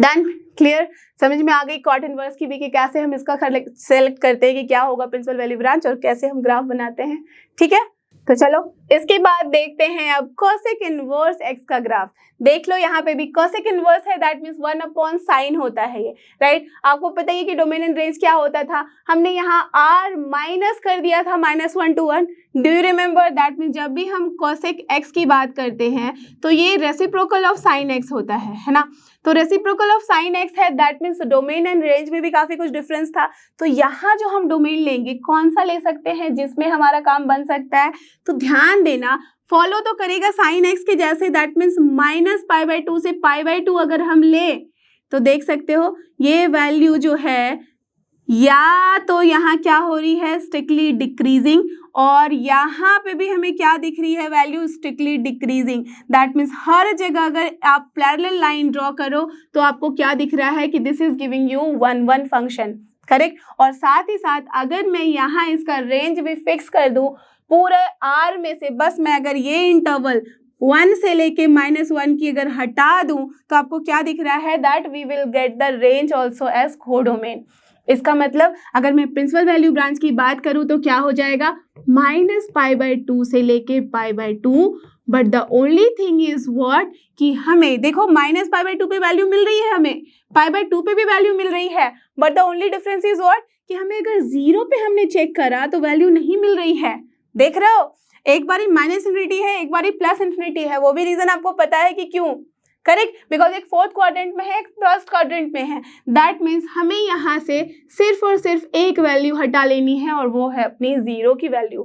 डन, क्लियर, समझ में आ गई कॉट इनवर्स की भी कि कैसे हम इसका सेलेक्ट करते हैं कि क्या होगा प्रिंसिपल वैल्यू ब्रांच, और कैसे हम ग्राफ बनाते हैं। ठीक है, तो चलो इसके बाद देखते हैं अब कोसेक इनवर्स एक्स का ग्राफ। देख लो यहाँ पे भी कोसेक इनवर्स है, दैट मीन्स 1 अपॉन साइन होता है ये, राइट। आपको पता ही है कि डोमेन एंड रेंज क्या होता था, हमने यहाँ r माइनस कर दिया था -1 to 1। Do you remember? That means जब भी हम कोसेक एक्स की बात करते हैं तो ये रेसिप्रोकल ऑफ साइन एक्स होता है ना। तो रेसिप्रोकल ऑफ साइन एक्स है, that means domain and range में भी काफी कुछ डिफरेंस था। तो यहाँ जो हम डोमेन लेंगे कौन सा ले सकते हैं जिसमें हमारा काम बन सकता है, तो ध्यान देना फॉलो तो करेगा साइन एक्स के जैसे, दैट मीन्स -π/2 से π/2 अगर हम ले तो देख सकते हो ये वैल्यू जो है या तो यहाँ क्या हो रही है, स्ट्रिक्टली डिक्रीजिंग, और यहाँ पे भी हमें क्या दिख रही है, value strictly decreasing. That means हर जगह अगर आप पैरेलल लाइन ड्रॉ करो तो आपको क्या दिख रहा है कि this is giving you 1 function, correct. और साथ ही साथ अगर मैं यहाँ इसका रेंज भी फिक्स कर दूं पूरे आर में से, बस मैं अगर ये इंटरवल 1 से लेके -1 की अगर हटा दूं तो आपको क्या दिख रहा है, that we will get the range also as codomain. इसका मतलब अगर मैं प्रिंसिपल वैल्यू ब्रांच की बात करूं तो क्या हो जाएगा, -π/2 से लेके π/2, but the only thing is what कि हमें देखो -π/2 पे वैल्यू मिल रही है, हमें π/2 पे भी वैल्यू मिल रही है, but the only difference is what कि हमें अगर 0 पे हमने चेक करा तो वैल्यू नहीं मिल रही है। देख रहे हो, एक बारी -∞ है, एक बारी +∞ है। वो भी रीजन आपको पता है कि क्यों, करेक्ट, बिकॉज एक 4th क्वाड्रेंट में है, एक 1st क्वाड्रेंट में है। दैट मीन्स हमें यहाँ से सिर्फ और सिर्फ एक वैल्यू हटा लेनी है और वो है अपनी 0 की value.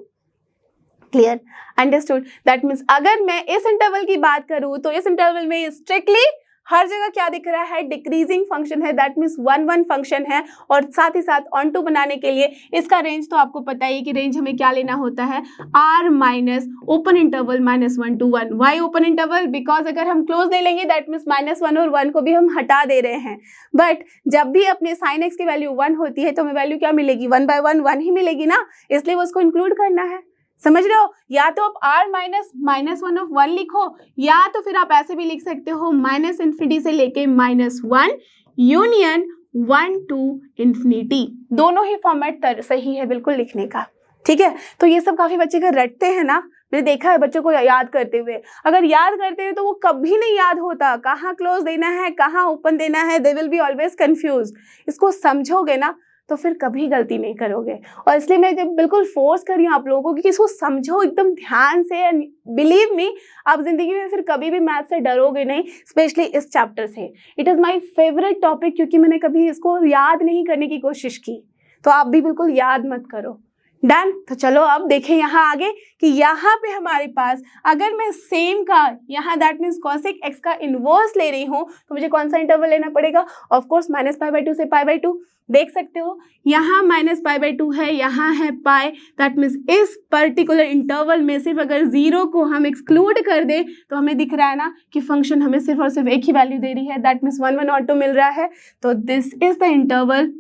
Clear, understood? That means अगर मैं इस इंटरवल की बात करूँ तो इस इंटरवल में स्ट्रिक्टली हर जगह क्या दिख रहा है, डिक्रीजिंग फंक्शन है, दैट मीन्स 1 फंक्शन है। और साथ ही साथ ऑन टू बनाने के लिए इसका रेंज तो आपको पता ही कि रेंज हमें क्या लेना होता है, r minus open interval -1 to 1। Why open interval? Because अगर हम क्लोज ले लेंगे दैट मीन्स -1 और 1 को भी हम हटा दे रहे हैं, बट जब भी अपने साइन एक्स की वैल्यू 1 होती है तो हमें वैल्यू क्या मिलेगी, 1/1 1 ही मिलेगी ना, इसलिए उसको इंक्लूड करना है। समझ रहे हो? या तो आप r -1 of 1 लिखो, या तो फिर आप ऐसे भी लिख सकते हो -∞ से लेके -1 यूनियन 1 to ∞। दोनों ही फॉर्मेट सही है बिल्कुल लिखने का। ठीक है, तो ये सब काफी बच्चे का रटते हैं ना, मैंने देखा है बच्चों को याद करते हुए। अगर याद करते हैं तो वो कभी नहीं याद होता, कहाँ क्लोज देना है कहाँ ओपन देना है, they will be always confuse. इसको समझोगे ना तो फिर कभी गलती नहीं करोगे। और इसलिए मैं जब बिल्कुल फोर्स कर रही हूँ आप लोगों को कि इसको समझो एकदम ध्यान से, एंड बिलीव मी आप जिंदगी में फिर कभी भी मैथ से डरोगे नहीं, स्पेशली इस चैप्टर से। It is my favourite topic, क्योंकि मैंने कभी इसको याद नहीं करने की कोशिश की, तो आप भी बिल्कुल याद मत करो। डन। तो चलो अब देखें यहाँ आगे कि यहाँ पे हमारे पास अगर मैं सेम का यहाँ दैट मीन्स cosec x का इनवर्स ले रही हूँ तो मुझे कौन सा इंटरवल लेना पड़ेगा? ऑफ कोर्स -π/2 से π/2। देख सकते हो यहाँ -π/2 है, यहाँ है पाई, दैट मीन्स इस पर्टिकुलर इंटरवल में सिर्फ अगर 0 को हम एक्सक्लूड कर दे तो हमें दिख रहा है ना कि फंक्शन हमें सिर्फ और सिर्फ एक ही वैल्यू दे रही है, दैट मीन्स 1 1 और 2 मिल रहा है। तो this is the interval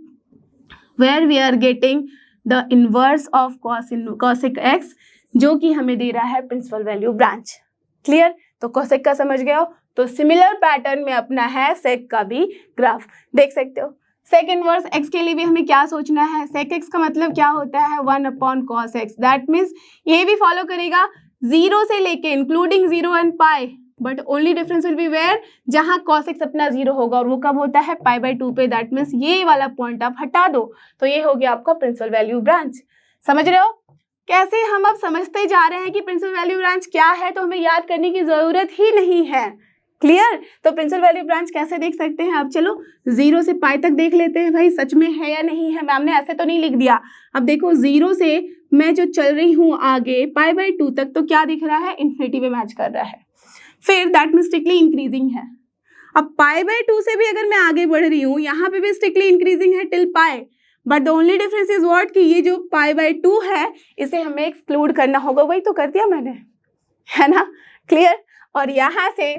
where we are getting the inverse of cosec x, जो कि हमें दे रहा है प्रिंसिपल वैल्यू ब्रांच। क्लियर? तो cosec का समझ गए हो, तो सिमिलर पैटर्न में अपना है sec का भी ग्राफ। देख सकते हो sec इनवर्स x के लिए भी हमें क्या सोचना है, sec x का मतलब क्या होता है 1/cos x, दैट मीन्स ये भी फॉलो करेगा 0 से लेके including 0 and pi, but only difference will be where जहाँ cos x अपना 0 होगा और वो कब होता है π/2 पे, दैट मीन्स ये वाला पॉइंट आप हटा दो तो ये हो गया आपका प्रिंसिपल वैल्यू ब्रांच। समझ रहे हो कैसे हम अब समझते जा रहे हैं कि प्रिंसिपल वैल्यू ब्रांच क्या है, तो हमें याद करने की जरूरत ही नहीं है। क्लियर? तो प्रिंसिपल वैल्यू ब्रांच कैसे देख सकते हैं? अब चलो 0 से पाई तक देख लेते हैं भाई, सच में है या नहीं है। मैम ने ऐसे तो नहीं लिख दिया। अब देखो 0 से मैं जो चल रही हूँ आगे π/2 तक, तो क्या दिख रहा है? इन्फिनिटी पे मैच कर रहा है, फिर दैट मीन्स स्ट्रिक्टली इंक्रीजिंग है। अब π/2 से भी अगर मैं आगे बढ़ रही हूँ, यहाँ पे भी स्ट्रिक्टली इंक्रीजिंग है till pi, but the only difference is what कि ये जो π/2 है इसे हमें एक्सक्लूड करना होगा, वही तो कर दिया मैंने, है ना? क्लियर? और यहाँ से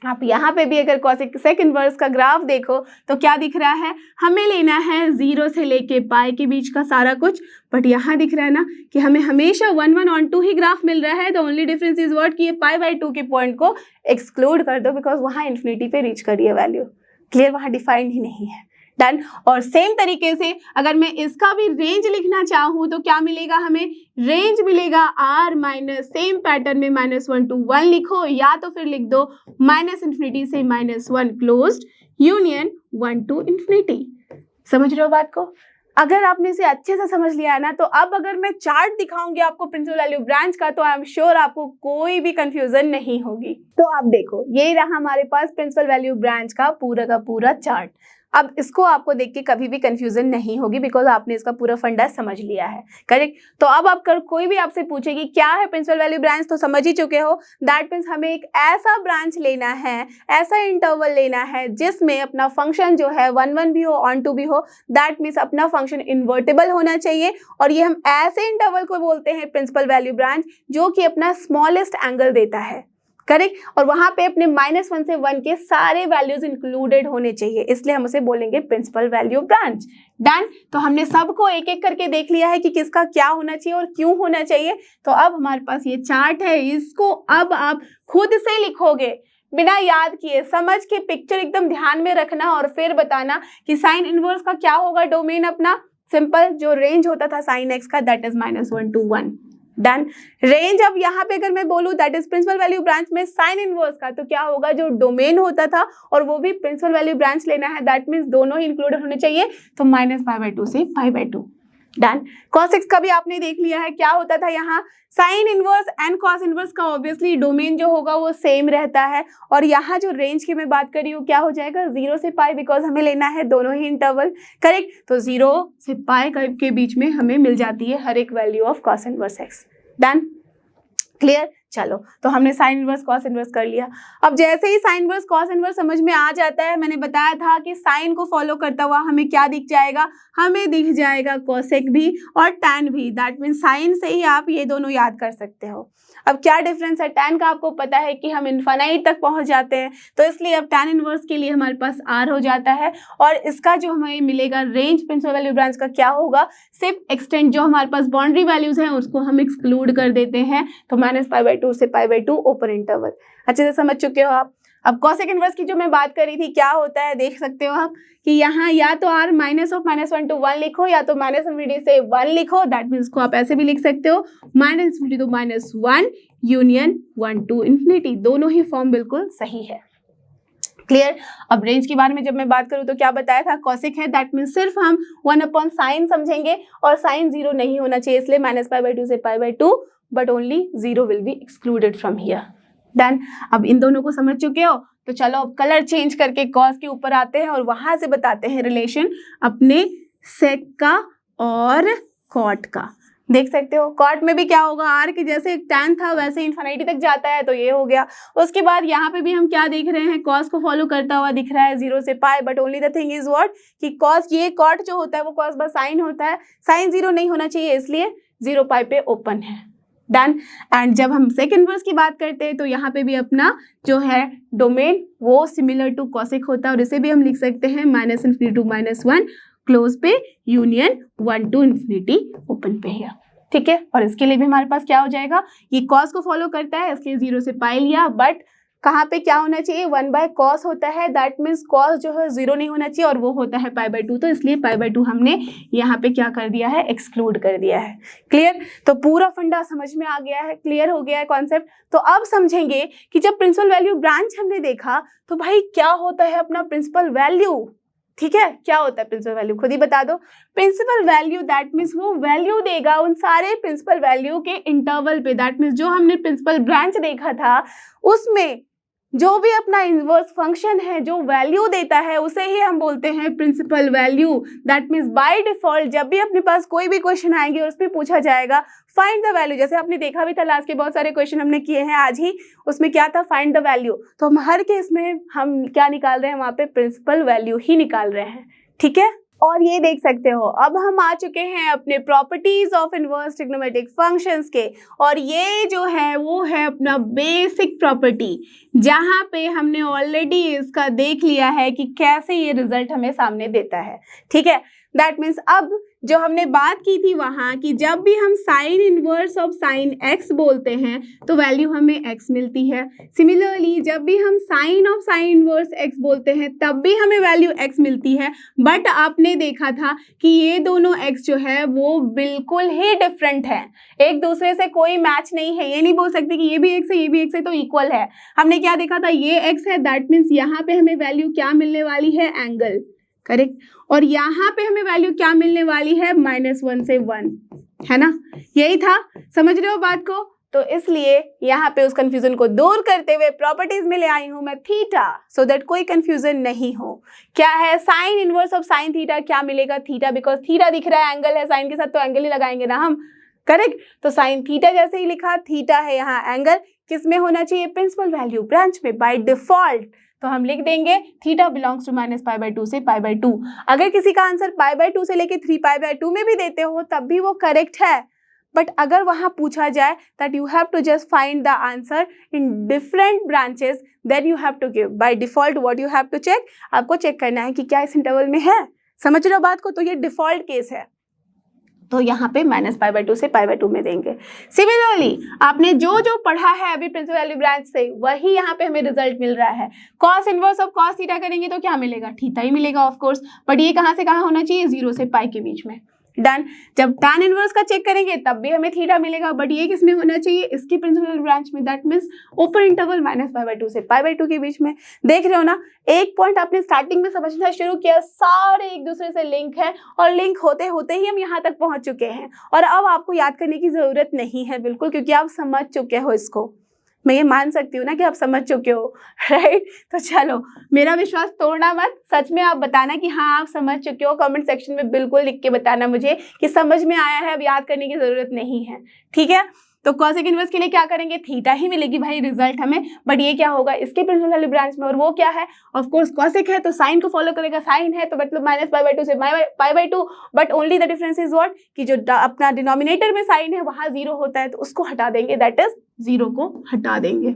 आप यहाँ पे भी अगर cosec sec इनवर्स का ग्राफ देखो तो क्या दिख रहा है? हमें लेना है 0 से लेके पाई के बीच का सारा कुछ, बट यहाँ दिख रहा है ना कि हमें हमेशा 1 1 on 2 ही ग्राफ मिल रहा है। The only difference is what कि ये π/2 के पॉइंट को एक्सक्लूड कर दो बिकॉज वहाँ इन्फिनिटी पे रीच कर रही है वैल्यू। क्लियर? वहाँ डिफाइंड ही नहीं है। डन। और सेम तरीके से अगर मैं इसका भी रेंज लिखना चाहूँ तो क्या मिलेगा हमें? रेंज मिलेगा r माइनस सेम पैटर्न में -1 to 1 लिखो, या तो फिर लिख दो -∞ से -1 क्लोज्ड यूनियन 1 to ∞। समझ रहे हो बात को? अगर आपने इसे अच्छे से समझ लिया है ना, तो अब अगर मैं चार्ट दिखाऊंगी आपको प्रिंसिपल वैल्यू ब्रांच का तो आई एम श्योर आपको कोई भी कंफ्यूजन नहीं होगी। तो आप देखो ये रहा हमारे पास प्रिंसिपल वैल्यू ब्रांच का पूरा चार्ट। अब इसको आपको देख के कभी भी कंफ्यूजन नहीं होगी बिकॉज आपने इसका पूरा फंडा समझ लिया है। करेक्ट? तो अब अगर कोई भी आपसे पूछेगी क्या है प्रिंसिपल वैल्यू ब्रांच तो समझ ही चुके हो। दैट मीन्स हमें एक ऐसा ब्रांच लेना है, ऐसा इंटरवल लेना है जिसमें अपना फंक्शन जो है 1 1 भी हो ऑन 2 भी हो, दैट मीन्स अपना फंक्शन इन्वर्टेबल होना चाहिए। और ये हम ऐसे इंटरवल को बोलते हैं प्रिंसिपल वैल्यू ब्रांच जो कि अपना स्मॉलेस्ट एंगल देता है। करेक्ट? और वहां पे अपने -1 से 1 के सारे वैल्यूज इंक्लूडेड होने चाहिए, इसलिए हम उसे बोलेंगे प्रिंसिपल वैल्यू ब्रांच। डन। तो हमने सबको एक एक करके देख लिया है कि किसका क्या होना चाहिए और क्यों होना चाहिए। तो अब हमारे पास ये चार्ट है, इसको अब आप खुद से लिखोगे बिना याद किए, समझ के पिक्चर एकदम ध्यान में रखना और फिर बताना कि साइन इनवर्स का क्या होगा डोमेन अपना। सिंपल, जो रेंज होता था साइन एक्स का that is -1 to 1। Done. Range अब यहाँ पे अगर मैं बोलूँ that is principal value branch में साइन इनवर्स का, तो क्या होगा? जो डोमेन होता था और वो भी प्रिंसिपल वैल्यू ब्रांच लेना है, दैट मीन्स दोनों ही इंक्लूडेड होने चाहिए, तो -π/2 से π/2। डन। cos x का भी आपने देख लिया है क्या होता था यहाँ, sine inverse and cos inverse का ऑब्वियसली डोमेन जो होगा वो सेम रहता है। और यहाँ जो रेंज की मैं बात कर रही हूँ क्या हो जाएगा? 0 से पाई, बिकॉज हमें लेना है दोनों ही इंटरवल। करेक्ट? तो 0 से पाई के बीच में हमें मिल जाती है हर एक value of cos inverse x। Done. Clear? चलो, तो हमने साइन इनवर्स cos इनवर्स कर लिया। अब जैसे ही साइन इनवर्स cos इनवर्स समझ में आ जाता है, मैंने बताया था कि साइन को फॉलो करता हुआ हमें क्या दिख जाएगा? हमें दिख जाएगा cosec भी और tan भी। दैट मीन्स साइन से ही आप ये दोनों याद कर सकते हो। अब क्या डिफरेंस है? tan का आपको पता है कि हम इनफाइनाइट तक पहुंच जाते हैं, तो इसलिए अब tan इनवर्स के लिए हमारे पास r हो जाता है। और इसका जो हमें मिलेगा रेंज प्रिंसिपल वैल्यू ब्रांच का क्या होगा? सिर्फ एक्सटेंट जो हमारे पास बाउंड्री वैल्यूज हैं उसको हम एक्सक्लूड कर देते हैं, तो -π/2 से π/2 ओपन इंटरवल। अच्छे से समझ चुके हो आप। अब cosec इनवर्स की जो मैं बात कर रही थी क्या होता है देख सकते हो आप कि यहाँ या तो r -(-1 to 1) लिखो या तो -∞ से 1 लिखो। दैट मीन्स को आप ऐसे भी लिख सकते हो -∞ to -1 यूनियन 1 to ∞। दोनों ही फॉर्म बिल्कुल सही है। क्लियर? अब रेंज के बारे में जब मैं बात करूँ तो क्या बताया था? cosec है, दैट मीन्स सिर्फ हम 1/sin समझेंगे और साइन 0 नहीं होना चाहिए, इसलिए -π/2 से π/2, but only 0 will be excluded from here. Done. अब इन दोनों को समझ चुके हो, तो चलो अब कलर चेंज करके कॉस के ऊपर आते हैं और वहां से बताते हैं रिलेशन अपने सेक का और कॉट का। देख सकते हो कॉट में भी क्या होगा, आर के जैसे tan था वैसे इन्फिनिटी तक जाता है, तो ये हो गया। उसके बाद यहाँ पे भी हम क्या देख रहे हैं, कॉस को फॉलो करता हुआ दिख रहा है 0 से pi, but only the thing is what कि कॉस, ये कॉट जो होता है वो कॉस बाय साइन होता है, साइन 0 नहीं होना चाहिए, इसलिए 0 पाई पे ओपन है। डन। एंड जब हम सेकंड इनवर्स की बात करते हैं तो यहाँ पे भी अपना जो है डोमेन वो सिमिलर टू कॉसेक होता है, और इसे भी हम लिख सकते हैं -∞ to -1 क्लोज पे यूनियन 1 to ∞ ओपन पे है। ठीक है, और इसके लिए भी हमारे पास क्या हो जाएगा, ये कॉस को फॉलो करता है इसलिए 0 से पाई लिया, बट कहाँ पे क्या होना चाहिए, 1 बाय कॉस होता है, दैट मीन्स कॉस जो है 0 नहीं होना चाहिए, और वो होता है π/2, तो इसलिए π/2 हमने यहाँ पे क्या कर दिया है, एक्सक्लूड कर दिया है। क्लियर, तो पूरा फंडा समझ में आ गया है, क्लियर हो गया है कॉन्सेप्ट। तो अब समझेंगे कि जब प्रिंसिपल वैल्यू ब्रांच हमने देखा तो भाई क्या होता है अपना प्रिंसिपल वैल्यू। ठीक है, क्या होता है प्रिंसिपल वैल्यू, खुद ही बता दो। प्रिंसिपल वैल्यू दैट मीन्स वो वैल्यू देगा उन सारे प्रिंसिपल वैल्यू के इंटरवल पे, दैट मीन्स जो हमने प्रिंसिपल ब्रांच देखा था उसमें जो भी अपना इनवर्स फंक्शन है जो वैल्यू देता है उसे ही हम बोलते हैं principal value. That means by default जब भी अपने पास कोई भी क्वेश्चन आएंगे और उसमें पूछा जाएगा फाइंड द वैल्यू, जैसे आपने देखा भी था लास्ट के बहुत सारे क्वेश्चन हमने किए हैं आज ही, उसमें क्या था, फाइंड द वैल्यू, तो हम हर केस में हम क्या निकाल रहे हैं, वहां पे प्रिंसिपल वैल्यू ही निकाल रहे हैं। ठीक है, और ये देख सकते हो अब हम आ चुके हैं अपने properties of inverse trigonometric functions के, और ये जो है वो है अपना बेसिक प्रॉपर्टी, जहां पे हमने ऑलरेडी इसका देख लिया है कि कैसे ये रिजल्ट हमें सामने देता है। ठीक है, दैट मीन्स अब जो हमने बात की थी वहां कि जब भी हम sign inverse of sign x बोलते हैं तो वैल्यू हमें x मिलती है। सिमिलरली जब भी हम sine of sine inverse x बोलते हैं तब भी हमें वैल्यू x मिलती है, बट आपने देखा था कि ये दोनों x जो है वो बिल्कुल ही डिफरेंट है, एक दूसरे से कोई मैच नहीं है। ये नहीं बोल सकते कि ये भी x है ये भी x है तो इक्वल है। हमने क्या देखा था, ये x है, दैट मीन्स यहाँ पे हमें वैल्यू क्या मिलने वाली है, एंगल, करेक्ट, और यहाँ पे हमें वैल्यू क्या मिलने वाली है, -1 से 1, है ना, यही था, समझ रहे हो बात को। तो इसलिए यहाँ पे उस कंफ्यूजन को दूर करते हुए प्रॉपर्टीज में ले आई हूं मैं थीटा, सो दैट कोई कंफ्यूजन नहीं हो। क्या है, sign inverse of sine theta, क्या मिलेगा, थीटा, बिकॉज थीटा दिख रहा है, एंगल है, साइन के साथ तो एंगल ही लगाएंगे ना हम, करेक्ट, तो साइन थीटा जैसे ही लिखा, थीटा है यहाँ एंगल, किसमें होना चाहिए, प्रिंसिपल वैल्यू ब्रांच में बाय डिफॉल्ट, तो हम लिख देंगे थीटा बिलोंग्स टू -π/2 से π/2। अगर किसी का आंसर π/2 से लेके 3π/2 में भी देते हो तब भी वो करेक्ट है, बट अगर वहां पूछा जाए that you have to just find the answer in different branches, then you have to give by default what you have to check, आपको चेक करना है कि क्या इस इंटरवल में है, समझ रहे हो बात को, तो ये डिफॉल्ट केस है, तो यहाँ पे -π/2 से π/2 में देंगे। सिमिलरली आपने जो जो पढ़ा है अभी प्रिंसिपल वैल्यू ब्रांच से वही यहाँ पे हमें रिजल्ट मिल रहा है। Cos inverse of cos theta करेंगे तो क्या मिलेगा, थीटा ही मिलेगा ऑफ कोर्स, बट ये कहाँ से कहाँ होना चाहिए, 0 से पाई के बीच में। डन। जब tan इनवर्स का चेक करेंगे तब भी हमें थीटा मिलेगा, बट ये किस में होना चाहिए, इसकी प्रिंसिपल ब्रांच में, दैट मीन्स ओपन इंटरवल -π/2 से π/2 के बीच में। देख रहे हो ना, एक पॉइंट आपने स्टार्टिंग में समझना शुरू किया, सारे एक दूसरे से लिंक है, और लिंक होते होते ही हम यहाँ तक पहुंच चुके हैं, और अब आपको याद करने की जरूरत नहीं है बिल्कुल, क्योंकि आप समझ चुके हो इसको, मैं ये मान सकती हूँ ना कि आप समझ चुके हो, राइट। तो चलो, मेरा विश्वास तोड़ना मत, सच में आप बताना कि हाँ आप समझ चुके हो, कमेंट सेक्शन में बिल्कुल लिख के बताना मुझे कि समझ में आया है, अब याद करने की जरूरत नहीं है। ठीक है, तो कॉसेक इनवर्स के लिए क्या करेंगे, थीटा ही मिलेगी भाई रिजल्ट हमें, बट ये क्या होगा, इसके प्रिंसिपल वैल्यू ब्रांच में, और वो क्या है, ऑफ कोर्स कॉसेक है तो साइन को फॉलो करेगा, साइन है तो मतलब -π/2 से π/2, but only the difference is what कि जो अपना डिनोमिनेटर में साइन है वहां 0 होता है तो उसको हटा देंगे, दैट इज 0 को हटा देंगे।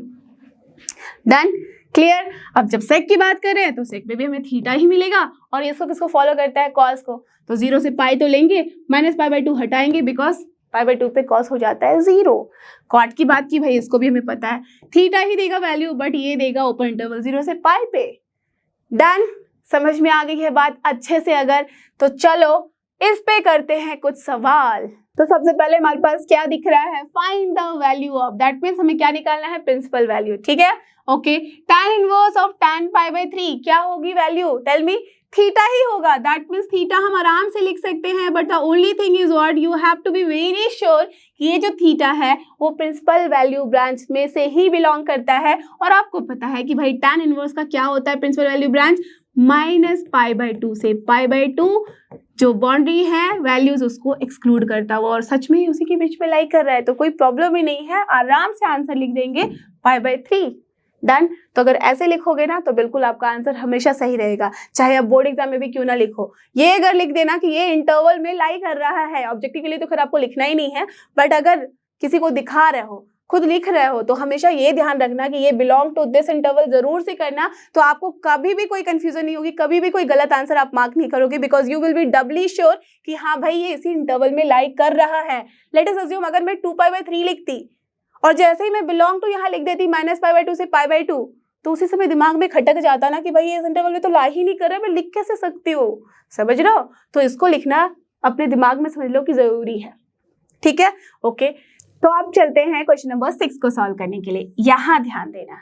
Done, clear. अब जब सेक की बात कर रहे हैं तो सेक में भी हमें थीटा ही मिलेगा, और इसको किसको फॉलो करता है, कॉस को, तो 0 से पाई तो लेंगे, -π/2 हटाएंगे बिकॉज π/2 पे कॉस हो जाता है 0। कॉट की बात की भाई, इसको भी हमें पता है, थीटा ही देगा वैल्यू, बट ये देगा ओपन इंटरवल 0 से पाई पे। डन, समझ में आ गई है बात अच्छे से अगर, तो चलो इस पे करते हैं कुछ सवाल। तो सबसे पहले हमारे पास क्या दिख रहा है, find the value of, that means हमें क्या निकालना है, प्रिंसिपल वैल्यू। ठीक है, okay, tan inverse of tan π/3 क्या होगी वैल्यू, टेल मी, थीटा ही होगा, दैट मीन्स थीटा हम आराम से लिख सकते हैं, but the only thing is what, you have to be very sure कि ये जो थीटा है वो प्रिंसिपल वैल्यू ब्रांच में से ही बिलोंग करता है, और आपको पता है कि भाई tan इनवर्स का क्या होता है प्रिंसिपल वैल्यू ब्रांच, -π/2 से π/2 जो बाउंड्री है वैल्यूज उसको एक्सक्लूड करता हुआ, और सच में ही उसी के बीच में लाई कर रहा है तो कोई प्रॉब्लम ही नहीं है, आराम से आंसर लिख देंगे π/3। डन। तो अगर ऐसे लिखोगे ना तो बिल्कुल आपका आंसर हमेशा सही रहेगा, चाहे आप बोर्ड एग्जाम में भी क्यों ना लिखो। ये अगर लिख देना कि ये इंटरवल में लाई कर रहा है, ऑब्जेक्टिव के लिए तो खैर आपको लिखना ही नहीं है, बट अगर किसी को दिखा रहे हो, खुद लिख रहे हो, तो हमेशा ये ध्यान रखना कि ये बिलोंग टू दिस इंटरवल जरूर से करना, तो आपको कभी भी कोई कंफ्यूजन नहीं होगी, कभी भी कोई गलत आंसर आप मार्क नहीं करोगे, because you will be doubly sure कि हाँ भाई ये इसी इंटरवल में लाई कर रहा है। लेट अस अज्यूम अगर मैं 2π/3 लिखती और जैसे ही मैं बिलोंग टू यहाँ लिख देती -π/2 से π/2, तो उसी समय दिमाग में खटक जाता ना कि भाई ये इस इंटरवल में तो ला ही नहीं कर रहा है, मैं लिख कैसे सकती हूँ, समझ रहे हो? तो इसको लिखना अपने दिमाग में समझ लो कि जरूरी है, ठीक है? ओके, तो अब चलते हैं क्वेश्चन नंबर 6 को सॉल्व करने के लिए। यहाँ ध्यान देना,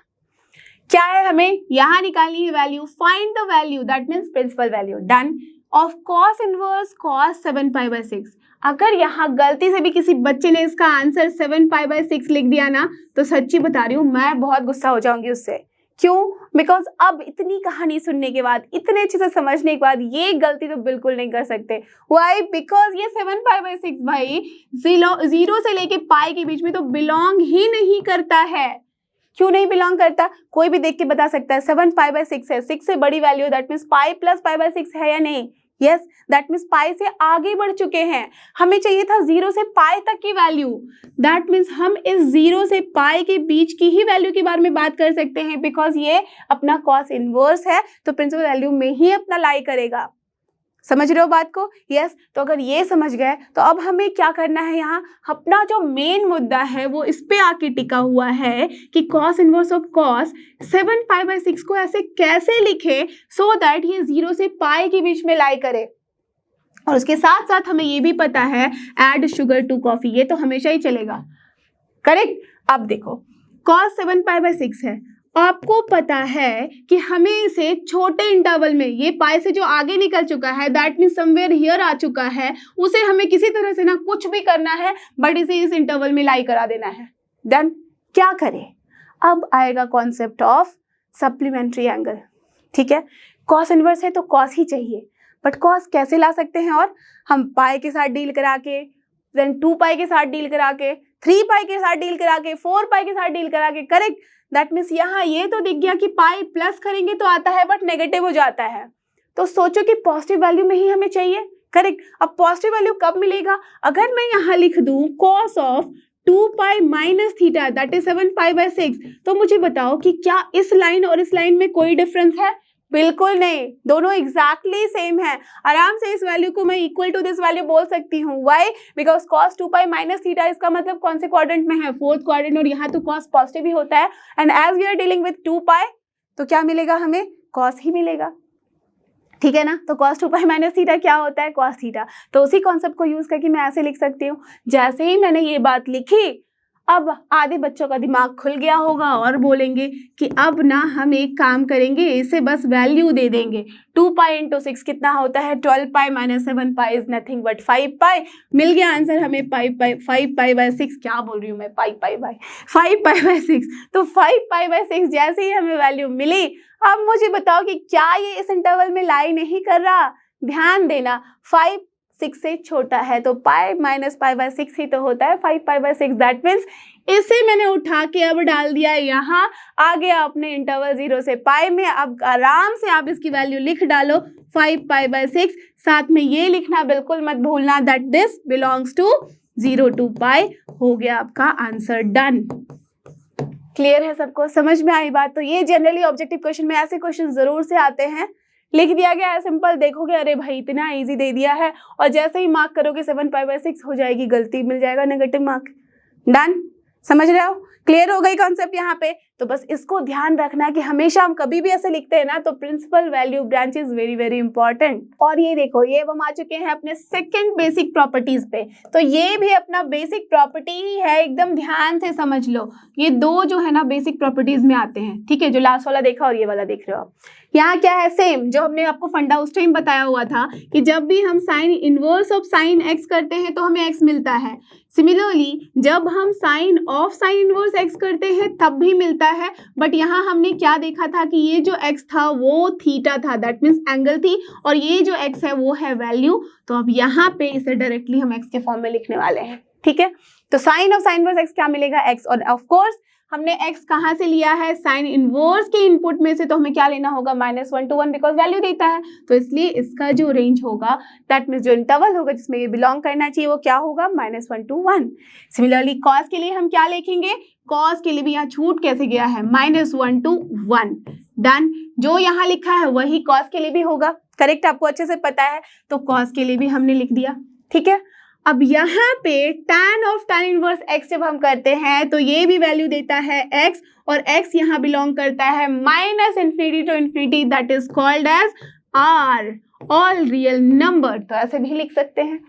क्या है, हमें यहाँ निकालनी है value, find the value, that means principal value, done, of cos inverse cos 7π/6। अगर यहाँ गलती से भी किसी बच्चे ने इसका आंसर 7π/6 लिख दिया ना, तो सच्ची बता रही हूँ मैं बहुत गुस्सा हो जाऊंगी उससे। क्यों? बिकॉज अब इतनी कहानी सुनने के बाद, इतने अच्छे से समझने के बाद ये गलती तो बिल्कुल नहीं कर सकते। वाई? बिकॉज ये 7π/6 भाई 0 से लेके पाई के बीच में तो बिलोंग ही नहीं करता है। क्यों नहीं बिलोंग करता? कोई भी देख के बता सकता है। 7π/6 है, 6 से बड़ी value, that means pi plus π/6 है या नहीं? यस, दैट मीन्स पाई से आगे बढ़ चुके हैं। हमें चाहिए था 0 से पाई तक की वैल्यू, दैट मीन्स हम इस 0 से पाई के बीच की ही वैल्यू के बारे में बात कर सकते हैं, बिकॉज ये अपना कॉस इनवर्स है तो प्रिंसिपल वैल्यू में ही अपना लाई करेगा। समझ रहे हो बात को? यस। तो अगर ये समझ गए तो अब हमें क्या करना है, यहाँ अपना जो मेन मुद्दा है वो इस पे आके टिका हुआ है कि कॉस इनवर्स ऑफ कॉस 7π/6 को ऐसे कैसे लिखे सो दैट ये 0 से पाई के बीच में लाई करे। और उसके साथ साथ हमें ये भी पता है ऐड शुगर टू कॉफी, ये तो हमेशा ही चलेगा, करेक्ट? अब देखो कॉस 7π/6 है, आपको पता है कि हमें इसे छोटे इंटरवल में, ये पाई से जो आगे निकल चुका है दैट मीन्स समवेयर हियर आ चुका है, उसे हमें किसी तरह से ना कुछ भी करना है बट इसे इस इंटरवल में लाई करा देना है। देन क्या करें? अब आएगा कॉन्सेप्ट ऑफ सप्लीमेंट्री एंगल, ठीक है? कॉस इनवर्स है तो कॉस ही चाहिए, बट कॉस कैसे ला सकते हैं? और हम पाई के साथ डील करा के, देन 2π के साथ डील करा के, 3π के साथ डील करा के, 4π के साथ डील करा के, करेक्ट? दैट मीन्स यहाँ ये तो दिख गया कि पाई प्लस करेंगे तो आता है बट नेगेटिव हो जाता है, तो सोचो कि पॉजिटिव वैल्यू में ही हमें चाहिए, करेक्ट? अब पॉजिटिव वैल्यू कब मिलेगा? अगर मैं यहाँ लिख दूं cos of 2π minus theta that is 7π/6, तो मुझे बताओ कि क्या इस लाइन और इस लाइन में कोई डिफरेंस है? बिल्कुल नहीं, दोनों एग्जैक्टली सेम है। आराम से इस वैल्यू को मैं इक्वल टू दिस वैल्यू बोल सकती हूँ। Why? Because cos 2π minus theta, इसका मतलब कौन से क्वाड्रेंट में है? फोर्थ क्वाड्रेंट, और यहाँ तो cos पॉजिटिव ही होता है, and as we are dealing with 2π तो क्या मिलेगा हमें? cos ही मिलेगा, ठीक है ना? तो cos 2π माइनस थीटा क्या होता है? cos theta. तो उसी कॉन्सेप्ट को यूज करके मैं ऐसे लिख सकती हूँ। जैसे ही मैंने ये बात लिखी, अब आधे बच्चों का दिमाग खुल गया होगा और बोलेंगे कि अब ना हम एक काम करेंगे, इसे बस वैल्यू दे देंगे। 2π इंटू 6 कितना होता है? 12π माइनस 7π इज नथिंग बट 5π। मिल गया आंसर हमें 5π/6, क्या बोल रही हूँ मैं, 5π/6। तो 5π/6 जैसे ही हमें वैल्यू मिली, अब मुझे बताओ कि क्या ये इस इंटरवल में लाई नहीं कर रहा? ध्यान देना, 5 6 से छोटा है तो पाई माइनस π/6 ही तो होता है 5π/6। दैट मीन्स इसे मैंने उठा के अब डाल दिया यहाँ, आ गया अपने इंटरवल 0 से पाई में। अब आराम से आप इसकी वैल्यू लिख डालो 5π/6, साथ में ये लिखना बिल्कुल मत भूलना that this belongs to 0 to pi. हो गया आपका आंसर, डन। क्लियर है सबको? समझ में आई बात? तो ये जनरली ऑब्जेक्टिव क्वेश्चन में ऐसे क्वेश्चन जरूर से आते हैं। लिख दिया गया है सिंपल, देखोगे अरे भाई इतना इजी दे दिया है, और जैसे ही मार्क करोगे 7π/6 हो जाएगी गलती, मिल जाएगा नेगेटिव मार्क। डन? समझ रहे हो? क्लियर हो गई कॉन्सेप्ट यहाँ पे? तो बस इसको ध्यान रखना कि हमेशा हम कभी भी ऐसे लिखते हैं ना तो principal value branch is very very important. और ये देखो, ये हम आ चुके हैं अपने सेकंड बेसिक प्रॉपर्टीज पे। तो ये भी अपना बेसिक प्रॉपर्टी ही है, एकदम ध्यान से समझ लो। ये दो जो है ना बेसिक प्रॉपर्टीज में आते हैं, ठीक है? जो लास्ट वाला देखा और ये वाला देख रहे हो आप। यहाँ क्या है? सेम जो हमने आपको फंडा उस टाइम बताया हुआ था कि जब भी हम sign inverse of sine x करते हैं तो हमें एक्स मिलता है। सिमिलरली जब हम sine of sine inverse x करते हैं तब भी मिलता है, बट यहाँ हमने क्या देखा था कि ये जो x था वो थीटा था, दैट मीन्स एंगल थी, और ये जो x है वो है वैल्यू। तो अब यहाँ पे इसे डायरेक्टली हम x के फॉर्म में लिखने वाले हैं, ठीक है। तो sine of sine inverse x क्या मिलेगा, x, और ऑफ कोर्स हमने x कहाँ से लिया है, साइन इनवर्स के इनपुट में से, तो हमें क्या लेना होगा, -1 to 1, बिकॉज वैल्यू देता है। तो इसलिए इसका जो रेंज होगा, दैट मीन्स जो इंटरवल होगा जिसमें ये बिलोंग करना चाहिए, वो क्या होगा, -1 to 1। सिमिलरली कॉस के लिए हम क्या लिखेंगे, कॉस के लिए भी यहाँ छूट कैसे गया है, -1 to 1। डन, जो यहाँ लिखा है वही कॉस के लिए भी होगा, करेक्ट, आपको अच्छे से पता है, तो कॉस के लिए भी हमने लिख दिया, ठीक है। अब यहाँ पे tan of tan inverse x जब हम करते हैं तो ये भी वैल्यू देता है x, और x यहाँ बिलोंग करता है -∞ to ∞, that is called as r, all real number, तो ऐसे भी लिख सकते हैं।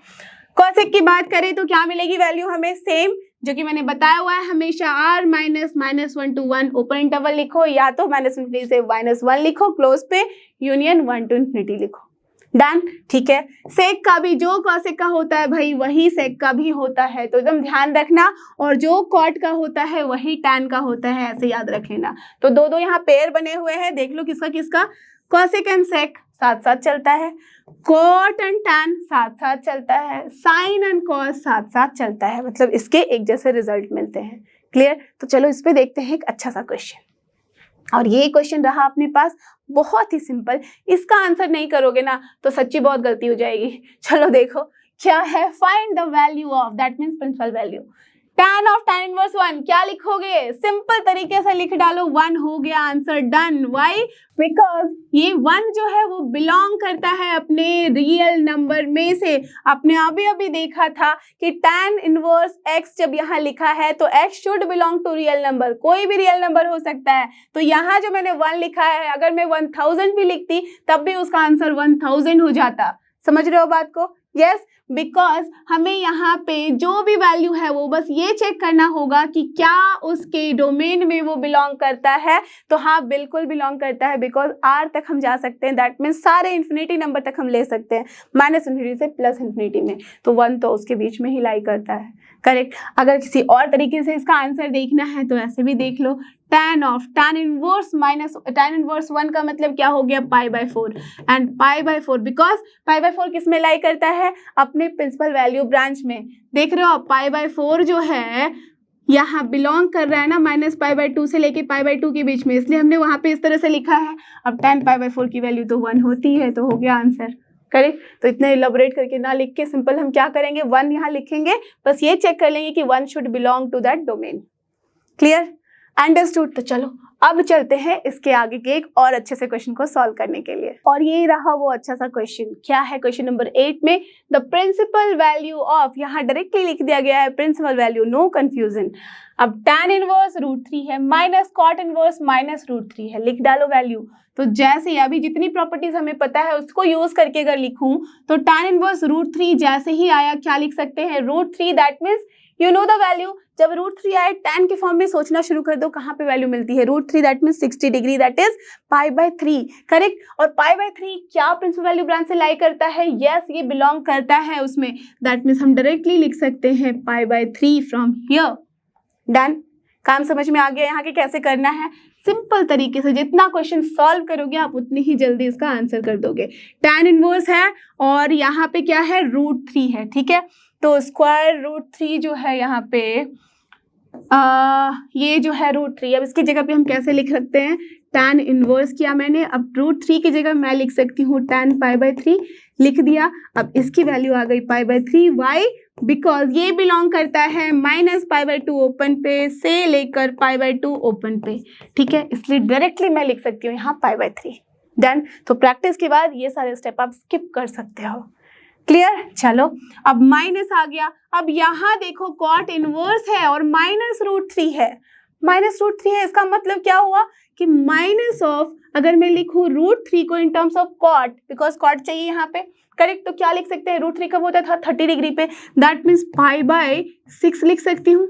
कॉसेक की बात करें तो क्या मिलेगी वैल्यू हमें, सेम जो कि मैंने बताया हुआ है, हमेशा r -1 to 1 ओपन इंटरवल लिखो, या तो -∞ से -1 लिखो, क्लोज पे यूनियन 1 to ∞ लिखो, डन, ठीक है। सेक का भी जो कॉसेक का होता है भाई वही सेक का भी होता है, तो एकदम ध्यान रखना, और जो कॉट का होता है वही टैन का होता है, ऐसे याद रख लेना। तो दो दो यहाँ पेयर बने हुए हैं, देख लो किसका किसका, कॉसेक एंड सेक साथ साथ चलता है, कॉट एंड टैन साथ साथ चलता है, साइन एंड कॉस साथ साथ चलता है, मतलब इसके एक जैसे रिजल्ट मिलते हैं, क्लियर। तो चलो इस पे देखते हैं एक अच्छा सा क्वेश्चन, और ये क्वेश्चन रहा अपने पास बहुत ही सिंपल, इसका आंसर नहीं करोगे ना तो सच्ची बहुत गलती हो जाएगी। चलो देखो क्या है, find the value of, that means principal value, tan of tan inverse 1 क्या लिखोगे, सिंपल तरीके से लिख डालो, 1 हो गया आंसर, डन। व्हाई, बिकॉज ये 1 जो है वो बिलोंग करता है अपने रियल नंबर में से। आपने अभी अभी देखा था कि tan इनवर्स x जब यहाँ लिखा है तो x should belong to real number, कोई भी रियल नंबर हो सकता है। तो यहाँ जो मैंने 1 लिखा है, अगर मैं 1000 भी लिखती तब भी उसका आंसर 1000 हो जाता। समझ रहे हो बात को? यस, बिकॉज हमें यहाँ पे जो भी वैल्यू है वो बस ये चेक करना होगा कि क्या उसके डोमेन में वो बिलोंग करता है। तो हाँ, बिल्कुल बिलोंग करता है, बिकॉज r तक हम जा सकते हैं, दैट मीन्स सारे इन्फिनिटी नंबर तक हम ले सकते हैं, -∞ से +∞ में, तो 1 तो उसके बीच में ही लाई करता है, करेक्ट। अगर किसी और तरीके से इसका आंसर देखना है तो ऐसे भी देख लो, tan of tan inverse tan inverse 1 का मतलब क्या हो गया, π/4, एंड π/4 बिकॉज π/4 किस में लाई करता है, अपने प्रिंसिपल वैल्यू ब्रांच में। देख रहे हो π/4 जो है यहाँ बिलोंग कर रहा है ना -π/2 से लेके π/2 के बीच में, इसलिए हमने वहाँ पे इस तरह से लिखा है। अब tan π/4 की वैल्यू तो 1 होती है, तो हो गया आंसर, करेक्ट। तो इतना इलेबोरेट करके ना लिख के सिंपल हम क्या करेंगे, 1 यहाँ लिखेंगे, बस ये चेक कर लेंगे कि 1 should belong to that domain. Clear, understood. तो चलो अब चलते हैं इसके आगे के एक और अच्छे से क्वेश्चन को सॉल्व करने के लिए, और ये रहा वो अच्छा सा क्वेश्चन। क्या है क्वेश्चन नंबर 8 में, द प्रिंसिपल वैल्यू ऑफ, यहाँ डायरेक्टली लिख दिया गया है प्रिंसिपल वैल्यू, नो कंफ्यूजन। अब tan इनवर्स √3 है, माइनस कॉट इनवर्स -√3 है, लिख डालो वैल्यू। तो जैसे अभी जितनी प्रॉपर्टीज हमें पता है उसको यूज करके अगर लिखूं तो tan इनवर्स √3 जैसे ही आया क्या लिख सकते हैं, √3, that means you know the value. जब √3 आए tan के फॉर्म में सोचना शुरू कर दो, कहाँ पे वैल्यू मिलती है, √3 that means 60 degree, that is π/3, correct. और π/3 क्या प्रिंसिपल वैल्यू ब्रांच से लाई करता है, यस ये बिलोंग करता है उसमें, दैट मीन्स हम डायरेक्टली लिख सकते हैं π/3 फ्रॉम हियर। डन, काम समझ में आ गया यहाँ के कैसे करना है। सिंपल तरीके से जितना क्वेश्चन सॉल्व करोगे आप उतनी ही जल्दी इसका आंसर कर दोगे। tan इनवर्स है और यहाँ पे क्या है, √3 है, ठीक है। तो स्क्वायर √3 जो है यहाँ पे ये जो है √3, अब इसकी जगह पे हम कैसे लिख सकते हैं, tan इनवर्स किया मैंने, अब √3 की जगह मैं लिख सकती हूँ tan π/3, लिख दिया। अब इसकी वैल्यू आ गई π/3, वाई, बिकॉज ये बिलोंग करता है -π/2 ओपन पे से लेकर π/2 ओपन पे, ठीक है, इसलिए डायरेक्टली मैं लिख सकती हूँ यहाँ π/3। डन, तो प्रैक्टिस के बाद ये सारे स्टेप आप स्किप कर सकते हो। क्लियर, चलो अब माइनस आ गया। अब यहाँ देखो कॉट इनवर्स है और -√3 है, -√3 है, इसका मतलब क्या हुआ कि माइनस ऑफ, अगर मैं लिखूँ √3 को in terms of cot, because cot चाहिए यहाँ पे, करेक्ट। तो क्या लिख सकते हैं, √3 कब होता था, 30 डिग्री पे, दैट मीन्स π/6 लिख सकती हूँ,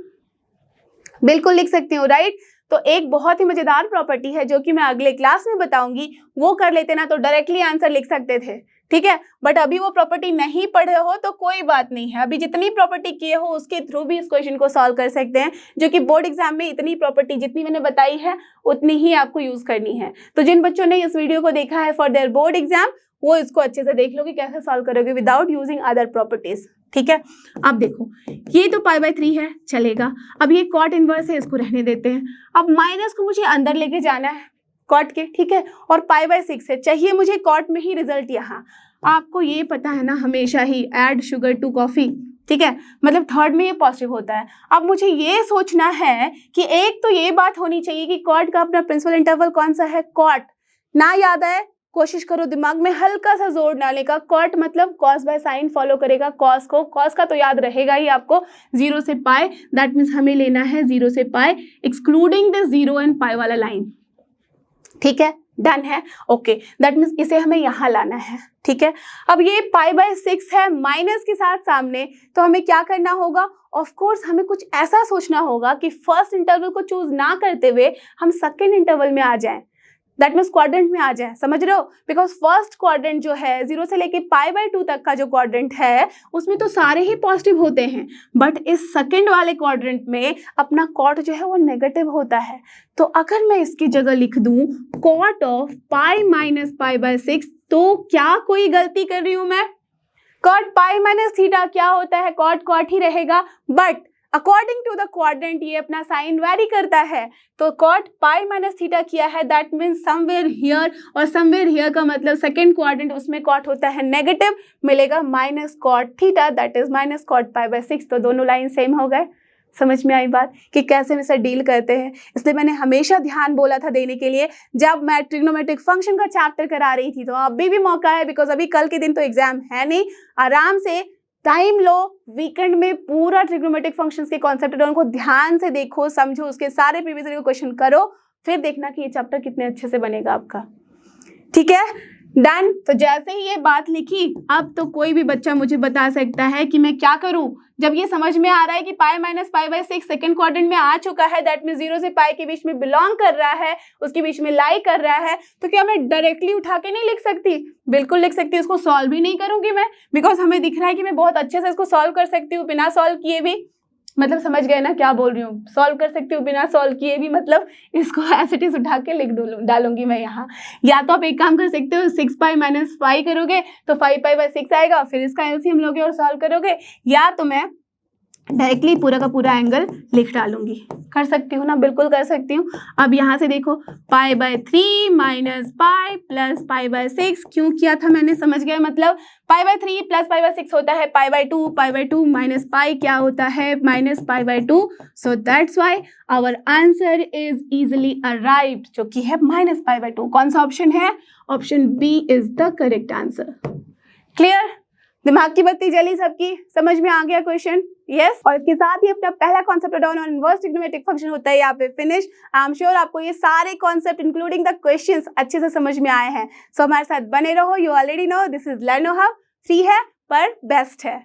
बिल्कुल लिख सकती हूँ, राइट। तो एक बहुत ही मजेदार प्रॉपर्टी है जो कि मैं अगले क्लास में बताऊंगी, वो कर लेते ना तो डायरेक्टली आंसर लिख सकते थे, ठीक है। बट अभी वो प्रॉपर्टी नहीं पढ़े हो तो कोई बात नहीं है, अभी जितनी प्रॉपर्टी किए हो उसके थ्रू भी इस क्वेश्चन को सॉल्व कर सकते हैं, जो कि बोर्ड एग्जाम में इतनी प्रॉपर्टी जितनी मैंने बताई है उतनी ही आपको यूज करनी है। तो जिन बच्चों ने इस वीडियो को देखा है फॉर देयर बोर्ड एग्जाम, वो इसको अच्छे से देख लो कि कैसे सॉल्व करोगे विदाउट यूजिंग अदर प्रॉपर्टीज, ठीक है। अब देखो ये तो π/3 है, चलेगा। अब ये कॉट इनवर्स है, इसको रहने देते हैं। अब माइनस को मुझे अंदर लेके जाना है कॉट के, ठीक है, और π/6 है, चाहिए मुझे कॉट में ही रिजल्ट। यहाँ आपको ये पता है ना हमेशा ही ऐड शुगर टू कॉफी, ठीक है, मतलब थर्ड में ये पॉजिटिव होता है। अब मुझे ये सोचना है कि एक तो ये बात होनी चाहिए कि कॉट का अपना प्रिंसिपल इंटरवल कौन सा है, कॉट। ना याद आए कोशिश करो दिमाग में हल्का सा जोर डालने का, कॉट मतलब कॉस बाय साइन फॉलो करेगा कॉस को, कॉस का तो याद रहेगा ही आपको 0 से पाई, दैट मीन्स हमें लेना है 0 से पाई एक्सक्लूडिंग द 0 एंड पाई वाला लाइन, ठीक है, डन है, ओके। दैट मीन्स इसे हमें यहाँ लाना है, ठीक है। अब ये π/6 है माइनस के साथ सामने, तो हमें क्या करना होगा, ऑफ कोर्स हमें कुछ ऐसा सोचना होगा कि फर्स्ट इंटरवल को चूज ना करते हुए हम सेकेंड इंटरवल में आ जाएं, दैट मीन्स क्वाड्रेंट में आ जाए, समझ रहे हो। बिकॉज फर्स्ट क्वाड्रेंट जो है 0 से लेके π/2 तक का जो क्वाड्रेंट है उसमें तो सारे ही पॉजिटिव होते हैं, बट इस सेकंड वाले क्वाड्रेंट में अपना कॉट जो है वो नेगेटिव होता है। तो अगर मैं इसकी जगह लिख दूं कॉट ऑफ π - π/6, तो क्या कोई गलती कर रही हूं मैं? कॉट π - क्या होता है, कॉट कॉट ही रहेगा, but according to the quadrant ये अपना साइन वेरी करता है। तो कॉट π - किया है, दैट मीन्स समवेयर हियर, और समवेयर हियर का मतलब सेकेंड क्वाड्रेंट, उसमें कॉट होता है नेगेटिव, मिलेगा minus cot theta, that is minus cot π/6। तो दोनों लाइन सेम हो गए। समझ में आई बात कि कैसे इसे डील करते हैं। इसलिए मैंने हमेशा ध्यान बोला था देने के लिए जब मैं ट्रिग्नोमेट्रिक फंक्शन का चैप्टर करा रही थी। तो अभी भी मौका है, बिकॉज अभी कल के दिन तो एग्जाम है नहीं, आराम से टाइम लो, वीकेंड में पूरा ट्रिग्नोमेट्रिक फंक्शंस के कॉन्सेप्ट है उनको ध्यान से देखो, समझो, उसके सारे प्रीवियस ईयर के क्वेश्चन करो, फिर देखना कि ये चैप्टर कितने अच्छे से बनेगा आपका, ठीक है, डन। तो जैसे ही ये बात लिखी, अब तो कोई भी बच्चा मुझे बता सकता है कि मैं क्या करूं। जब ये समझ में आ रहा है कि π - π/6 सेकंड क्वाड्रेंट में आ चुका है, दैट मीन 0 से पाई के बीच में बिलोंग कर रहा है, उसके बीच में लाई कर रहा है, तो क्या मैं डायरेक्टली उठा के नहीं लिख सकती? बिल्कुल लिख सकती हूँ। इसको सॉल्व भी नहीं करूंगी मैं, बिकॉज हमें दिख रहा है कि मैं बहुत अच्छे से इसको सॉल्व कर सकती हूँ बिना सॉल्व किए भी। मतलब समझ गए ना क्या बोल रही हूँ, सॉल्व कर सकती हूँ बिना सॉल्व किए भी, मतलब इसको एज इट इज उठा के लिख डालूंगी मैं यहाँ। या तो आप एक काम कर सकते हो, 6π - 5 करोगे तो 5π/6 आएगा, फिर इसका एलसीएम लोगे और सॉल्व करोगे, या तो मैं डायरेक्टली पूरा का पूरा एंगल लिख डालूंगी। कर सकती हूँ ना, बिल्कुल कर सकती हूँ। अब यहाँ से देखो π/3 - पाई प्लस π/6 क्यों किया था मैंने, समझ गए, मतलब π/3 प्लस π/6 होता है π/2, π/2 माइनस पाई क्या होता है minus π/2, so that's why our answer is easily arrived, जो कि है माइनस π/2। कौन सा ऑप्शन है? Option B is the correct answer. Clear? दिमाग की बत्ती जली सबकी, समझ में आ गया क्वेश्चन? यस। और इसके साथ ही अपना पहला concept down on inverse trigonometric function होता है यहाँ पे फिनिश। आई एम श्योर आपको ये सारे कॉन्सेप्ट इंक्लूडिंग द क्वेश्चंस अच्छे से समझ में आए हैं। सो हमारे साथ बने रहो। You already know this is लर्नो hub, free है पर बेस्ट है।